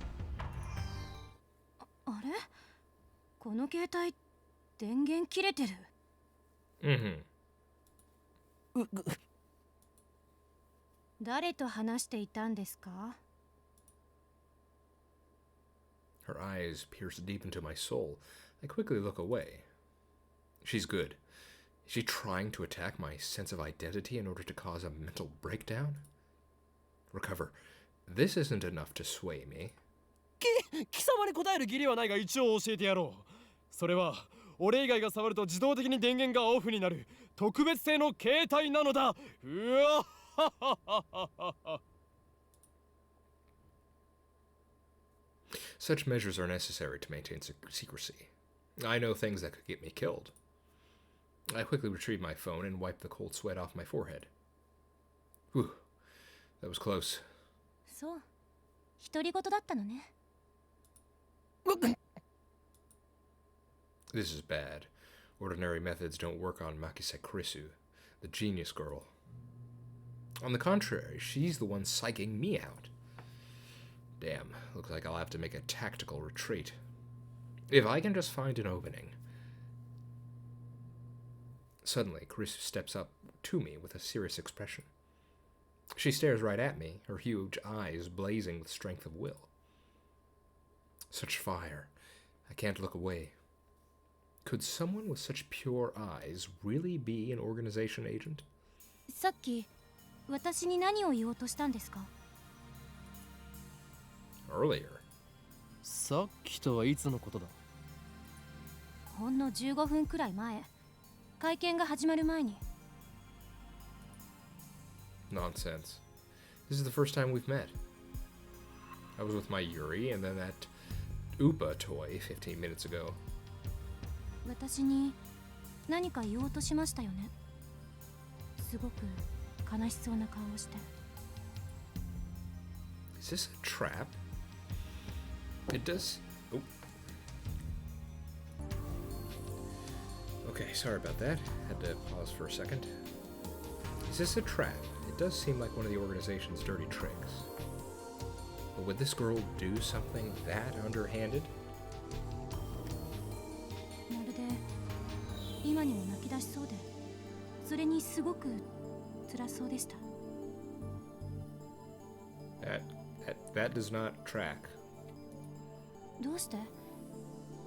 C: あれ？この携帯電源切れてる。誰と話していたんですか？
A: Her eyes pierce deep into my soul. I quickly look away. She's good. Is she trying to attack my sense of identity in order to cause a mental breakdown? Recover. This isn't enough to sway me.
B: 貴様に答える義理はないが一応教えてやろう。それは俺以外が触ると自動的に電源がオフになる特別製の携帯なのだ。うわははははは。
A: Such measures are necessary to maintain secrecy. I know things that could get me killed. I quickly retrieved my phone and wiped the cold sweat off my forehead. Whew, that was close.
C: そう、独り言だったのね。
A: This is bad. Ordinary methods don't work on Makise Kurisu, the genius girl. On the contrary, she's the one psyching me out. Damn, looks like I'll have to make a tactical retreat. If I can just find an opening. Suddenly, Kurisu steps up to me with a serious expression. She stares right at me, her huge eyes blazing with strength of will. Such fire. I can't look away. Could someone with such pure eyes really be an organization agent?
C: さっき私に何を言おうとしたんですか？
A: Earlier.
B: さっきとはいつのことだ？
C: ほんの15分くらい前、会見が始まる前に。
A: Nonsense. This is the first time we've met. I was with my Yuri and then that Upa toy 15 minutes ago.
C: 私に何か言おうとしましたよね。すごく悲しそうな顔をして。
A: Is this a trap? It does... Oh. Okay, sorry about that. Had to pause for a second. Is this a trap? It does seem like one of the organization's dirty tricks. But would this girl do something that underhanded?
C: まるで今にも泣き出しそうで、それにすごく辛そうでした。
A: That does not track.
C: どうして？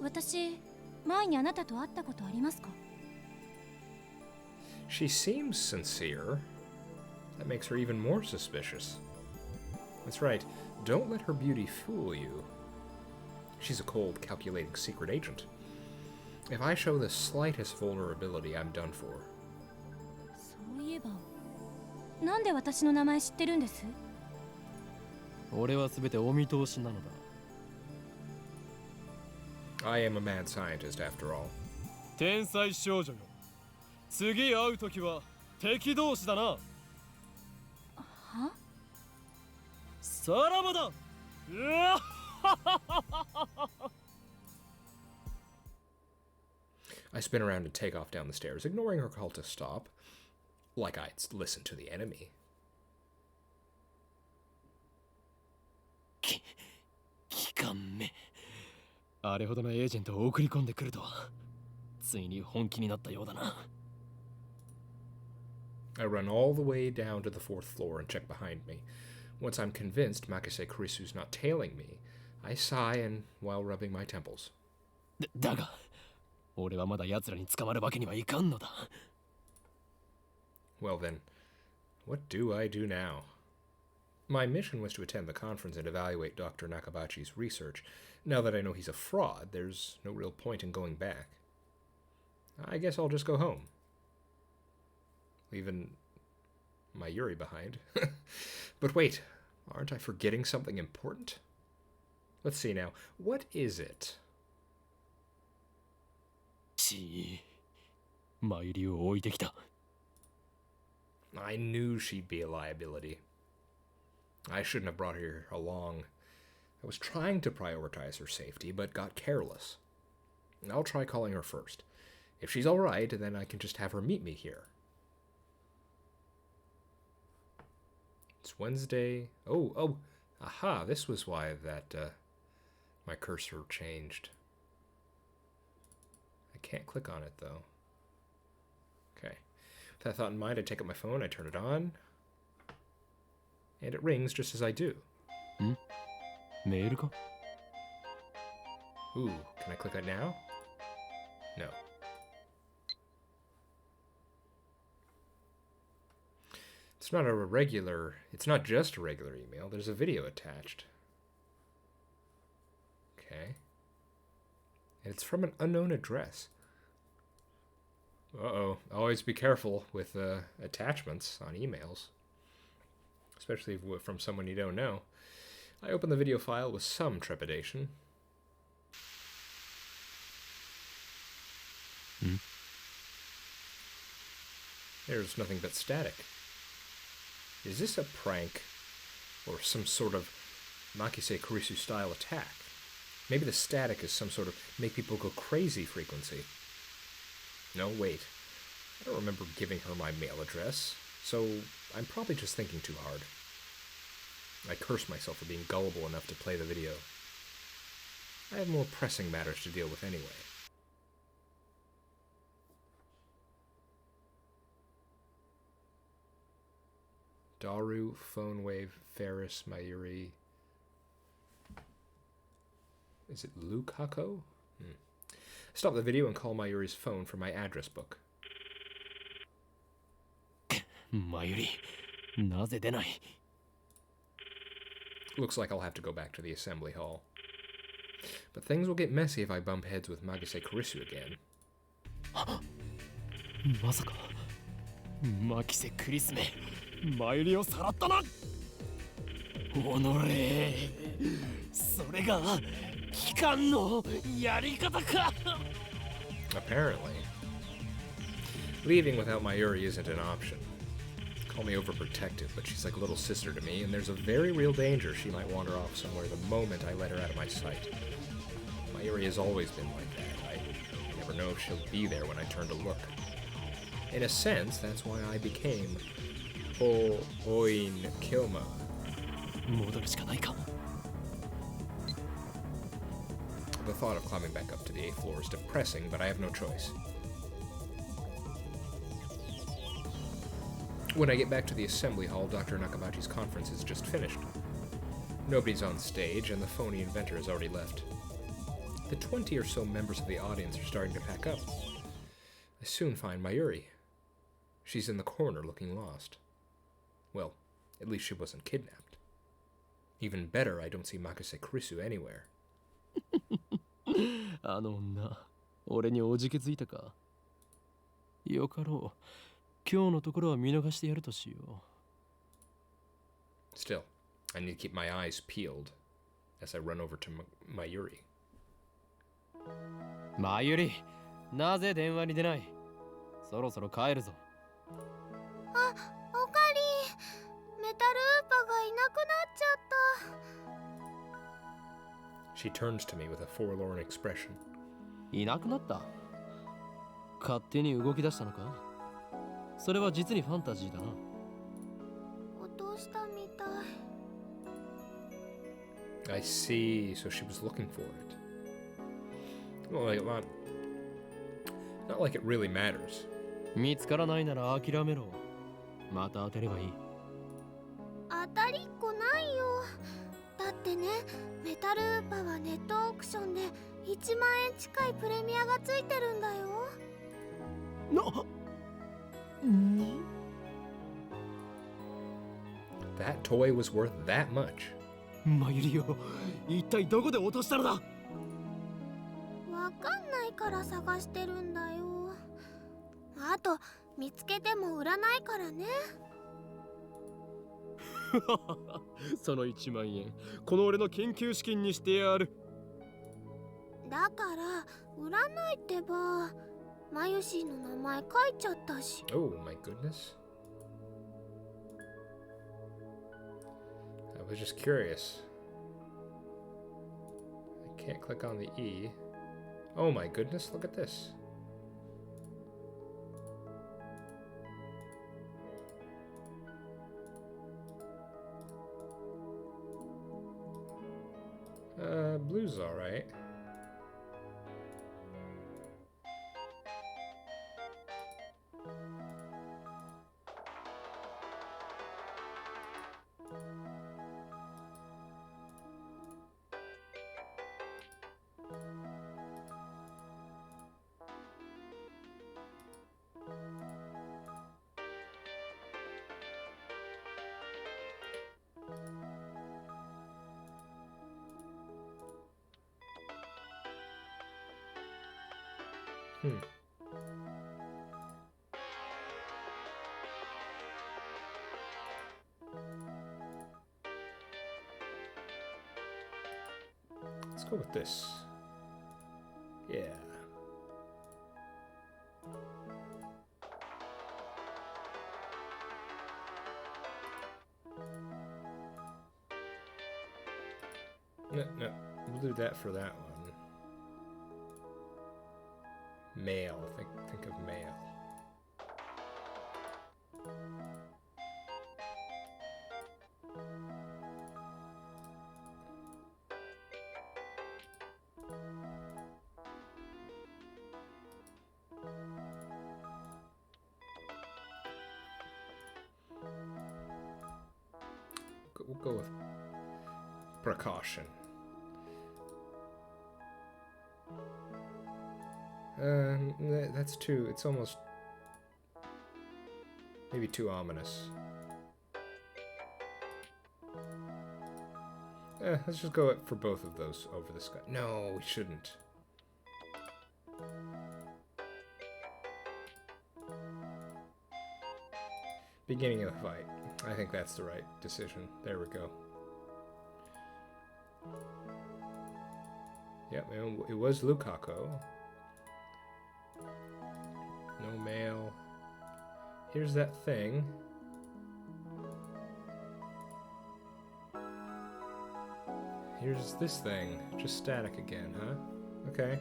C: 私、前にあなたと会ったことありますか？
A: She seems sincere. That makes her even more suspicious. That's right. Don't let her beauty fool you. She's a cold, calculating secret agent. If I show the slightest vulnerability, I'm done for.
C: そういえば、なんで私の名前知ってるんです？
B: 俺はすべてお見通しなのだ。
A: I am a mad scientist after all.
B: 天才少女よ。次会うときは敵同士だな。は？さらばだ。うわ
A: I spin around and take off down the stairs, ignoring her call to stop, like I'd listen to the enemy.
B: 機関目。あれほどのエージェントを送り込んでくるとは、ついに本気になったようだな。
A: I run all the way down to the 4th floor and check behind me. Once I'm convinced Makise Kurisu's not tailing me, I sigh and while rubbing my temples.
B: だが、俺はまだ奴らに捕まるわけにはいかんのだ。
A: Well then, What do I do now? My mission was to attend the conference and evaluate Dr. Nakabachi's research. Now that I know he's a fraud, there's no real point in going back. I guess I'll just go home. Leaving Mayuri behind. But wait, aren't I forgetting something important? Let's see now. What is it?
B: マユリを置いてきた。
A: I knew she'd be a liability. I shouldn't have brought her along. I was trying to prioritize her safety, but got careless. I'll try calling her first. If she's alright, then I can just have her meet me here. It's Wednesday. Oh, aha, this was why that, my cursor changed. I can't click on it, though. Okay. With that thought in mind, I take up my phone, I turn it on, and it rings just as I do.
B: メールか?
A: Ooh, can I click it now? No. It's not just a regular email, there's a video attached. Okay. And it's from an unknown address. Uh-oh. Always be careful with attachments on emails. Especially from someone you don't know. I open the video file with some trepidation. There's nothing but static. Is this a prank? Or some sort of Makise Kurisu style attack? Maybe the static is some sort of make people go crazy frequency. No, wait. I don't remember giving her my mail address, so I'm probably just thinking too hard. I curse myself for being gullible enough to play the video. I have more pressing matters to deal with anyway. Daru, Phone Wave, Ferris, Mayuri. Is it Luke Hako? Stop the video and call Mayuri's phone from my address book.
B: マユリ、なぜ出ない?
A: Looks like I'll have to go back to the assembly hall. But things will get messy if I bump heads with Magise Kurisu again.
B: まさか、マキセクリスめ、マユリをさらったな。おのれ、それが機関のやり方か。
A: Apparently. Leaving without Mayuri isn't an option. Call me overprotective, but she's like a little sister to me, and there's a very real danger she might wander off somewhere the moment I let her out of my sight. Mayuri has always been like that. I never know if she'll be there when I turn to look. In a sense, that's why I became Oin Kilma.
B: 戻るしかないか。
A: The thought of climbing back up to the 8th floor is depressing, but I have no choice. When I get back to the assembly hall, Dr. Nakabachi's conference is just finished. Nobody's on stage, and the phony inventor has already left. The 20 or so members of the audience are starting to pack up. I soon find Mayuri. She's in the corner looking lost. Well, at least she wasn't kidnapped. Even better, I don't see Makise Kurisu anywhere.
B: あの女、俺におじけづいたか。よかろう。今日のところは見逃してやるとしよう。
A: Still, I need to keep my eyes peeled as I run over to Mayuri.
B: マユリ、なぜ電話に出ない？そろそろ帰るぞ。
C: あ、おかり。メタルウーパがいなくなっちゃった。
A: She turns to me with a forlorn expression.
B: いなくなった？勝手に動き出したのか？それは実にファンタジーだな。
C: 落としたみたい。
A: I see, so she was looking for it. Well, not like it really matters.
B: 見つからないなら諦めろ。また当てればいい。
C: 当たりっこないよ。だってね、メタルウーパはネットオークションで1万円近いプレミアがついてるんだよ。
A: That toy was worth that much.
B: マユリを一体どこで落としたのだ。
C: わかんないから探してるんだよ。あと見つけても売らないからね。
B: その1万円この俺の研究資金にしてやる。
C: だから売らないってば。マユシーの名前書いちゃったし。
A: Oh my goodness. I was just curious. I can't click on the E. Oh my goodness, look at this. Blue's alright. Let's go with this. Yeah. No, we'll do that for that one. Male. Think of male. We'll go with precaution. That's too. It's almost maybe too ominous. Let's just go for both of those over the sky. No, we shouldn't. Beginning of the fight. I think that's the right decision. There we go. Yep, it was Lukaku. No male. Here's that thing. Here's this thing. Just static again, huh? Okay.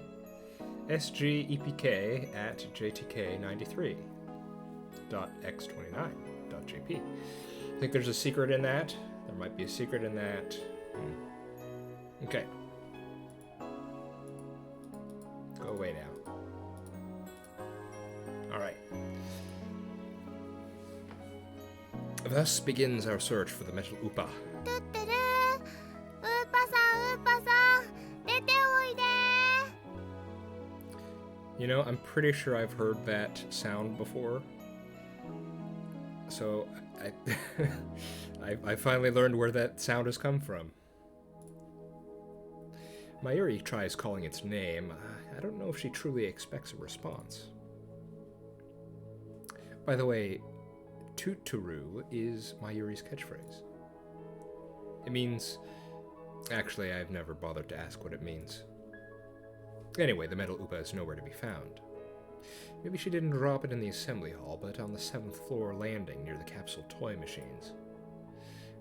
A: SGEPK at JTK93.x29.jp. I think there's a secret in that. There might be a secret in that. Okay. Go away now. Alright. Thus begins our search for the metal Upa.
C: トゥットゥルー。ウーパさん、ウーパさん、出ておいで。
A: You know, I'm pretty sure I've heard that sound before. So, I finally learned where that sound has come from. Mayuri tries calling its name. I don't know if she truly expects a response. By the way, Tuturu is Mayuri's catchphrase. It means... Actually, I've never bothered to ask what it means. Anyway, the metal Upa is nowhere to be found. Maybe she didn't drop it in the assembly hall, but on the 7th floor landing near the capsule toy machines.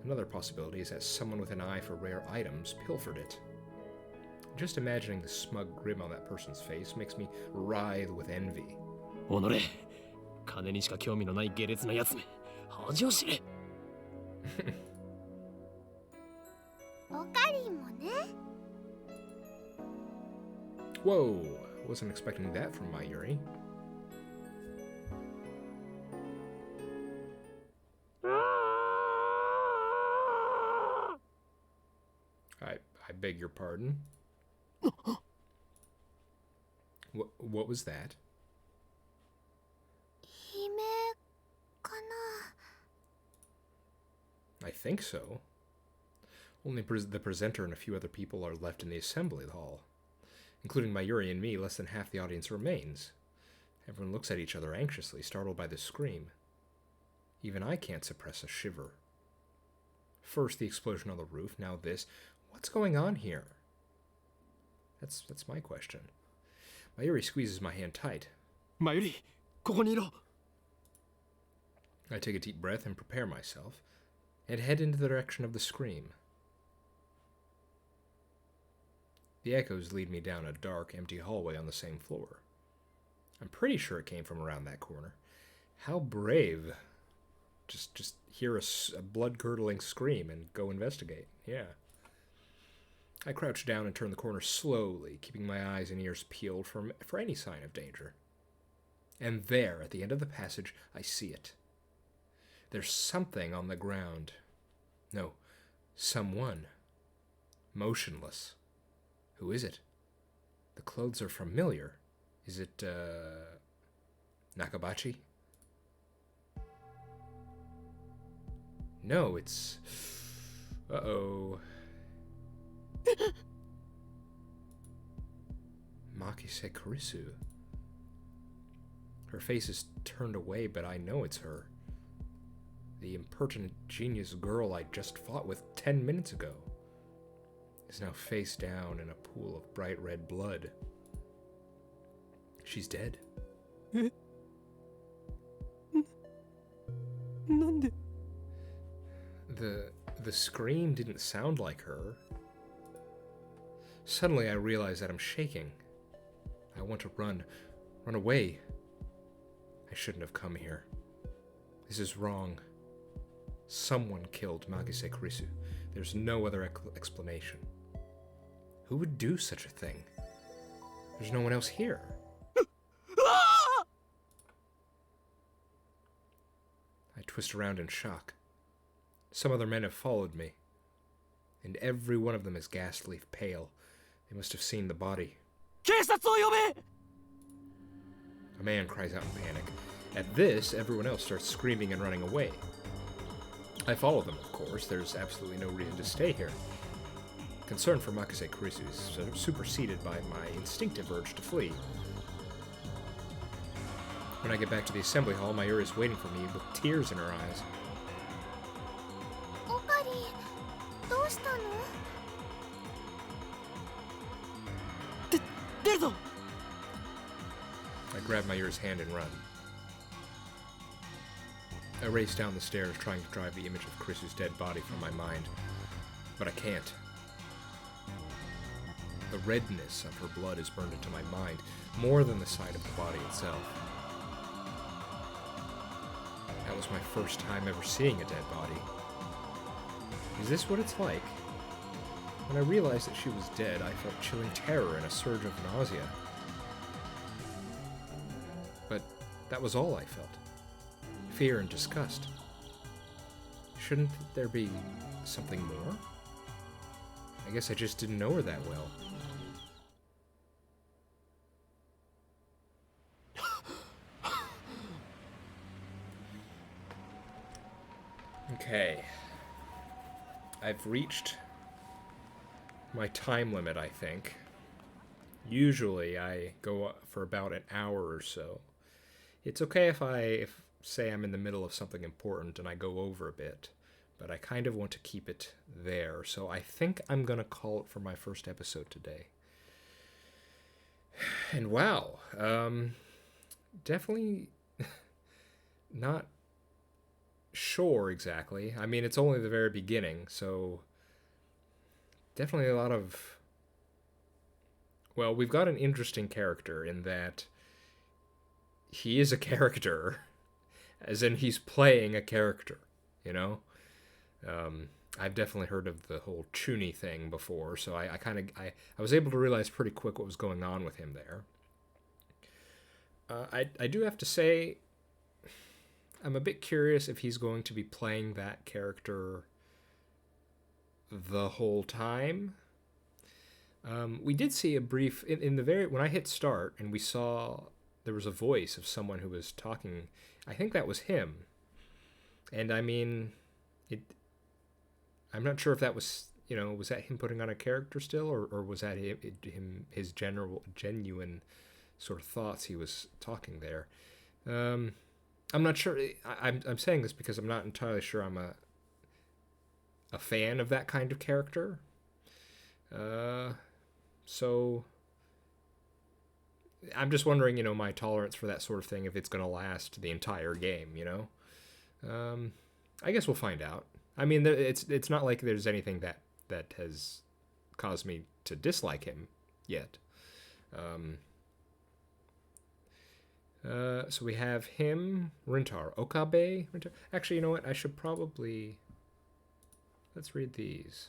A: Another possibility is that someone with an eye for rare items pilfered it. Just imagining the smug grin on that person's face makes me writhe with envy.
B: おのれ、金にしか興味のない下劣なやつめ、恥を知れ。
C: おかりんもね。
A: Whoa, wasn't expecting that from Mayuri. I beg your pardon. What was that?
C: 姫か
A: I think so. Only the presenter and a few other people are left in the assembly hall. Including Mayuri and me, less than half the audience remains. Everyone looks at each other anxiously, startled by this scream. Even I can't suppress a shiver. First the explosion on the roof, now this. What's going on here? That's my question. Mayuri squeezes my hand tight.
B: マユリ、ここにいろ。
A: I take a deep breath and prepare myself, and head into the direction of the scream. The echoes lead me down a dark, empty hallway on the same floor. I'm pretty sure it came from around that corner. How brave. Just hear a blood-curdling scream and go investigate. Yeah. I crouch down and turn the corner slowly, keeping my eyes and ears peeled for any sign of danger. And there, at the end of the passage, I see it. There's something on the ground. No, someone. Motionless. Who is it? The clothes are familiar. Is it, Nakabachi? No, it's... Uh-oh. Makise Kurisu. Her face is turned away, but I know it's her. The impertinent genius girl I just fought with 10 minutes ago is now face down in a pool of bright red blood. She's dead.
B: なんで
A: The scream didn't sound like her. Suddenly I realize that I'm shaking. I want to run away. I shouldn't have come here. This is wrong. Someone killed Makise Kurisu. There's no other explanation. Who would do such a thing? There's no one else here. I twist around in shock. Some other men have followed me, and every one of them is ghastly pale. They must have seen the body.
B: 警察を呼べ
A: A man cries out in panic. At this, everyone else starts screaming and running away. I follow them, of course. There's absolutely no reason to stay here. Concern for Makise Kurisu is superseded by my instinctive urge to flee. When I get back to the assembly hall, Mayuri is waiting for me with tears in her eyes.
C: オカリどうしたの？
B: 出るぞ
A: I grab Mayuri's hand and run. I race down the stairs, trying to drive the image of Kurisu's dead body from my mind. But I can't. The redness of her blood is burned into my mind, more than the sight of the body itself. That was my first time ever seeing a dead body. Is this what it's like? When I realized that she was dead, I felt chilling terror and a surge of nausea. But that was all I felt. Fear and disgust. Shouldn't there be something more? I guess I just didn't know her that well. Okay. I've reached my time limit, I think. Usually I go for about an hour or so. It's okay if say I'm in the middle of something important and I go over a bit, but I kind of want to keep it there. So I think I'm going to call it for my first episode today. And wow, definitely not sure exactly. I mean, it's only the very beginning, so definitely a lot of... Well, we've got an interesting character in that he is a character, as in he's playing a character, you know? I've definitely heard of the whole Chuni thing before, so I was able to realize pretty quick what was going on with him there. I do have to say, I'm a bit curious if he's going to be playing that character the whole time. We did see a brief in the very when I hit start and we saw there was a voice of someone who was talking. I think that was him, and I mean, I'm not sure if that was, was that him putting on a character still, or was that his genuine sort of thoughts he was talking there. I'm not sure. I'm saying this because I'm not entirely sure I'm a fan of that kind of character. So I'm just wondering, my tolerance for that sort of thing, if it's going to last the entire game, I guess we'll find out. I mean, it's not like there's anything that has caused me to dislike him yet. So we have him, Rintar, Okabe. Rintar. Actually, you know what? I should probably... Let's read these.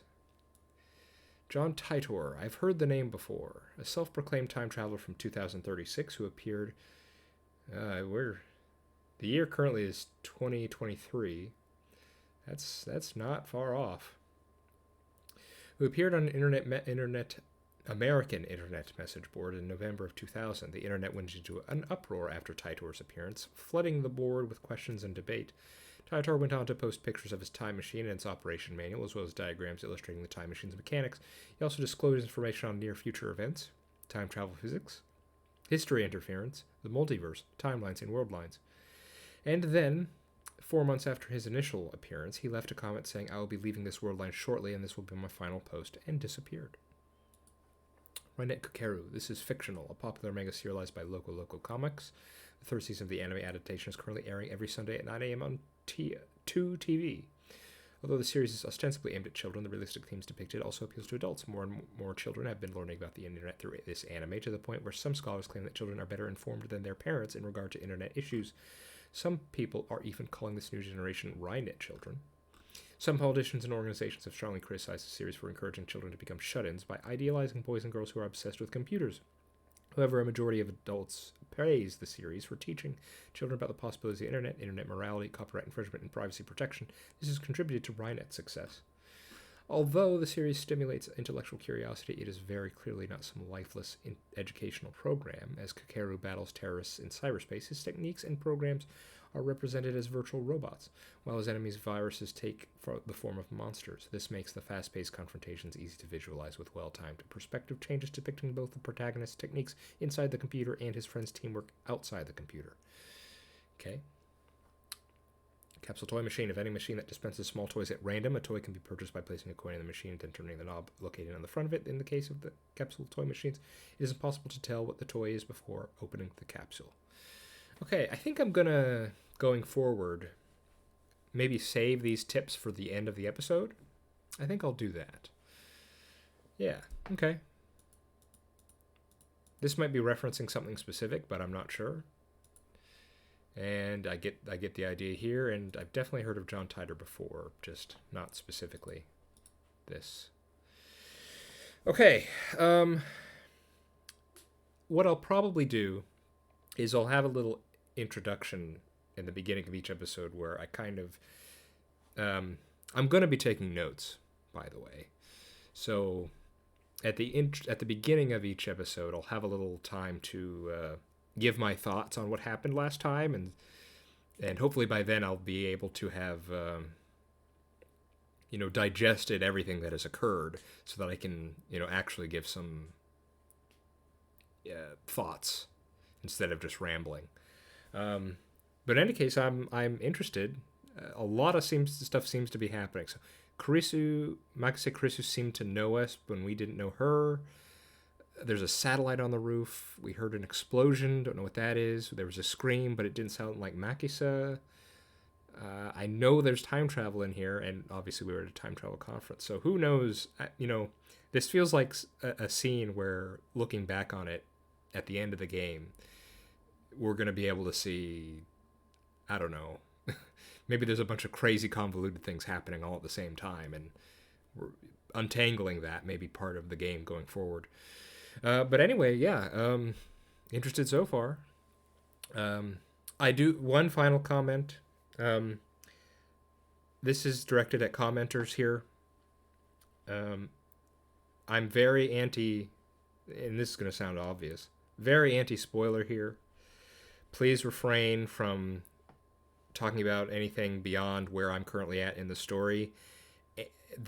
A: John Titor. I've heard the name before. A self-proclaimed time traveler from 2036 who appeared... The year currently is 2023. That's not far off. Who appeared on an American internet message board in November of 2000. The internet went into an uproar after Titor's appearance, flooding the board with questions and debate. Titor went on to post pictures of his time machine and its operation manual, as well as diagrams illustrating the time machine's mechanics. He also disclosed information on near-future events, time travel physics, history interference, the multiverse, timelines, and world lines. And then, 4 months after his initial appearance, he left a comment saying, "I will be leaving this world line shortly, and this will be my final post," and disappeared. Rainet Kukeru. This is fictional, a popular manga serialized by Loco Loco Comics. The third season of the anime adaptation is currently airing every Sunday at 9 a.m. on 2TV. Although the series is ostensibly aimed at children, the realistic themes depicted also appeals to adults. More and more children have been learning about the internet through this anime, to the point where some scholars claim that children are better informed than their parents in regard to internet issues. Some people are even calling this new generation Rainet children. Some politicians and organizations have strongly criticized the series for encouraging children to become shut-ins by idealizing boys and girls who are obsessed with computers. However, a majority of adults praise the series for teaching children about the possibilities of the internet morality, copyright infringement, and privacy protection. This has contributed to Rainet's success. Although the series stimulates intellectual curiosity, it is very clearly not some lifeless educational program. As Kakeru battles terrorists in cyberspace, his techniques and programs are represented as virtual robots, while his enemies' viruses take the form of monsters. This makes the fast-paced confrontations easy to visualize with well-timed perspective changes depicting both the protagonist's techniques inside the computer and his friend's teamwork outside the computer. Okay. Capsule toy machine. A vending machine that dispenses small toys at random. A toy can be purchased by placing a coin in the machine and then turning the knob located on the front of it. In the case of the capsule toy machines, it is impossible to tell what the toy is before opening the capsule. Okay, I think I'm gonna, going forward, maybe save these tips for the end of the episode. I think I'll do that. Yeah, okay. This might be referencing something specific, but I'm not sure. And I get the idea here, and I've definitely heard of John Titor before, just not specifically this. Okay, what I'll probably do is I'll have a little introduction in the beginning of each episode where I kind of... I'm going to be taking notes, by the way. So at the beginning of each episode, I'll have a little time to... give my thoughts on what happened last time, and hopefully by then I'll be able to have digested everything that has occurred, so that I can actually give some thoughts instead of just rambling. But in any case, I'm interested. A lot of stuff seems to be happening. So Magase Kurisu seemed to know us when we didn't know her. There's a satellite on the roof. We heard an explosion. Don't know what that is. There was a scream, but it didn't sound like Makisa. I know there's time travel in here, and obviously we were at a time travel conference. So who knows? This feels like a scene where, looking back on it at the end of the game, we're going to be able to see, I don't know, maybe there's a bunch of crazy convoluted things happening all at the same time, and we're untangling that may be part of the game going forward. But anyway, yeah, interested so far. I do one final comment. This is directed at commenters here. I'm very anti, and this is going to sound obvious, very anti-spoiler here. Please refrain from talking about anything beyond where I'm currently at in the story.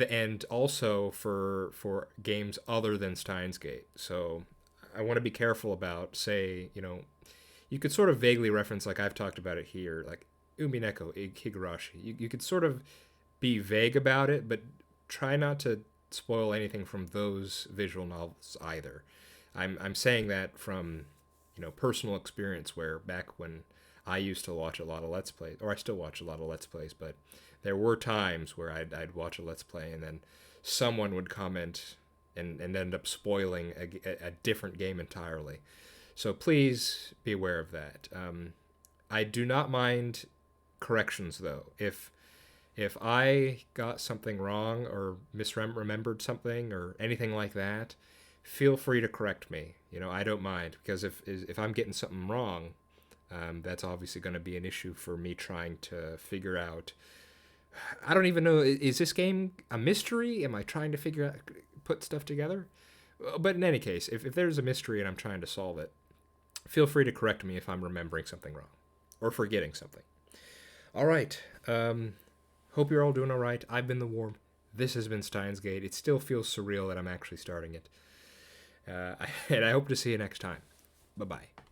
A: and also for games other than Steins Gate. So I want to be careful about, say, you could sort of vaguely reference, like I've talked about it here, like Umineko Higurashi. You could sort of be vague about it, but try not to spoil anything from those visual novels either. I'm saying that from personal experience, where back when I used to watch a lot of Let's Plays, or I still watch a lot of Let's Plays, but there were times where I'd watch a Let's Play and then someone would comment and end up spoiling a different game entirely. So please be aware of that. I do not mind corrections, though. If I got something wrong or misremembered something or anything like that, feel free to correct me. I don't mind, because if I'm getting something wrong, that's obviously going to be an issue for me trying to figure out. I don't even know, is this game a mystery? Am I trying to put stuff together? But in any case, if there's a mystery and I'm trying to solve it, feel free to correct me if I'm remembering something wrong or forgetting something. All right. Hope you're all doing all right. I've been The Warm. This has been Steins Gate. It still feels surreal that I'm actually starting it. And I hope to see you next time. Bye-bye.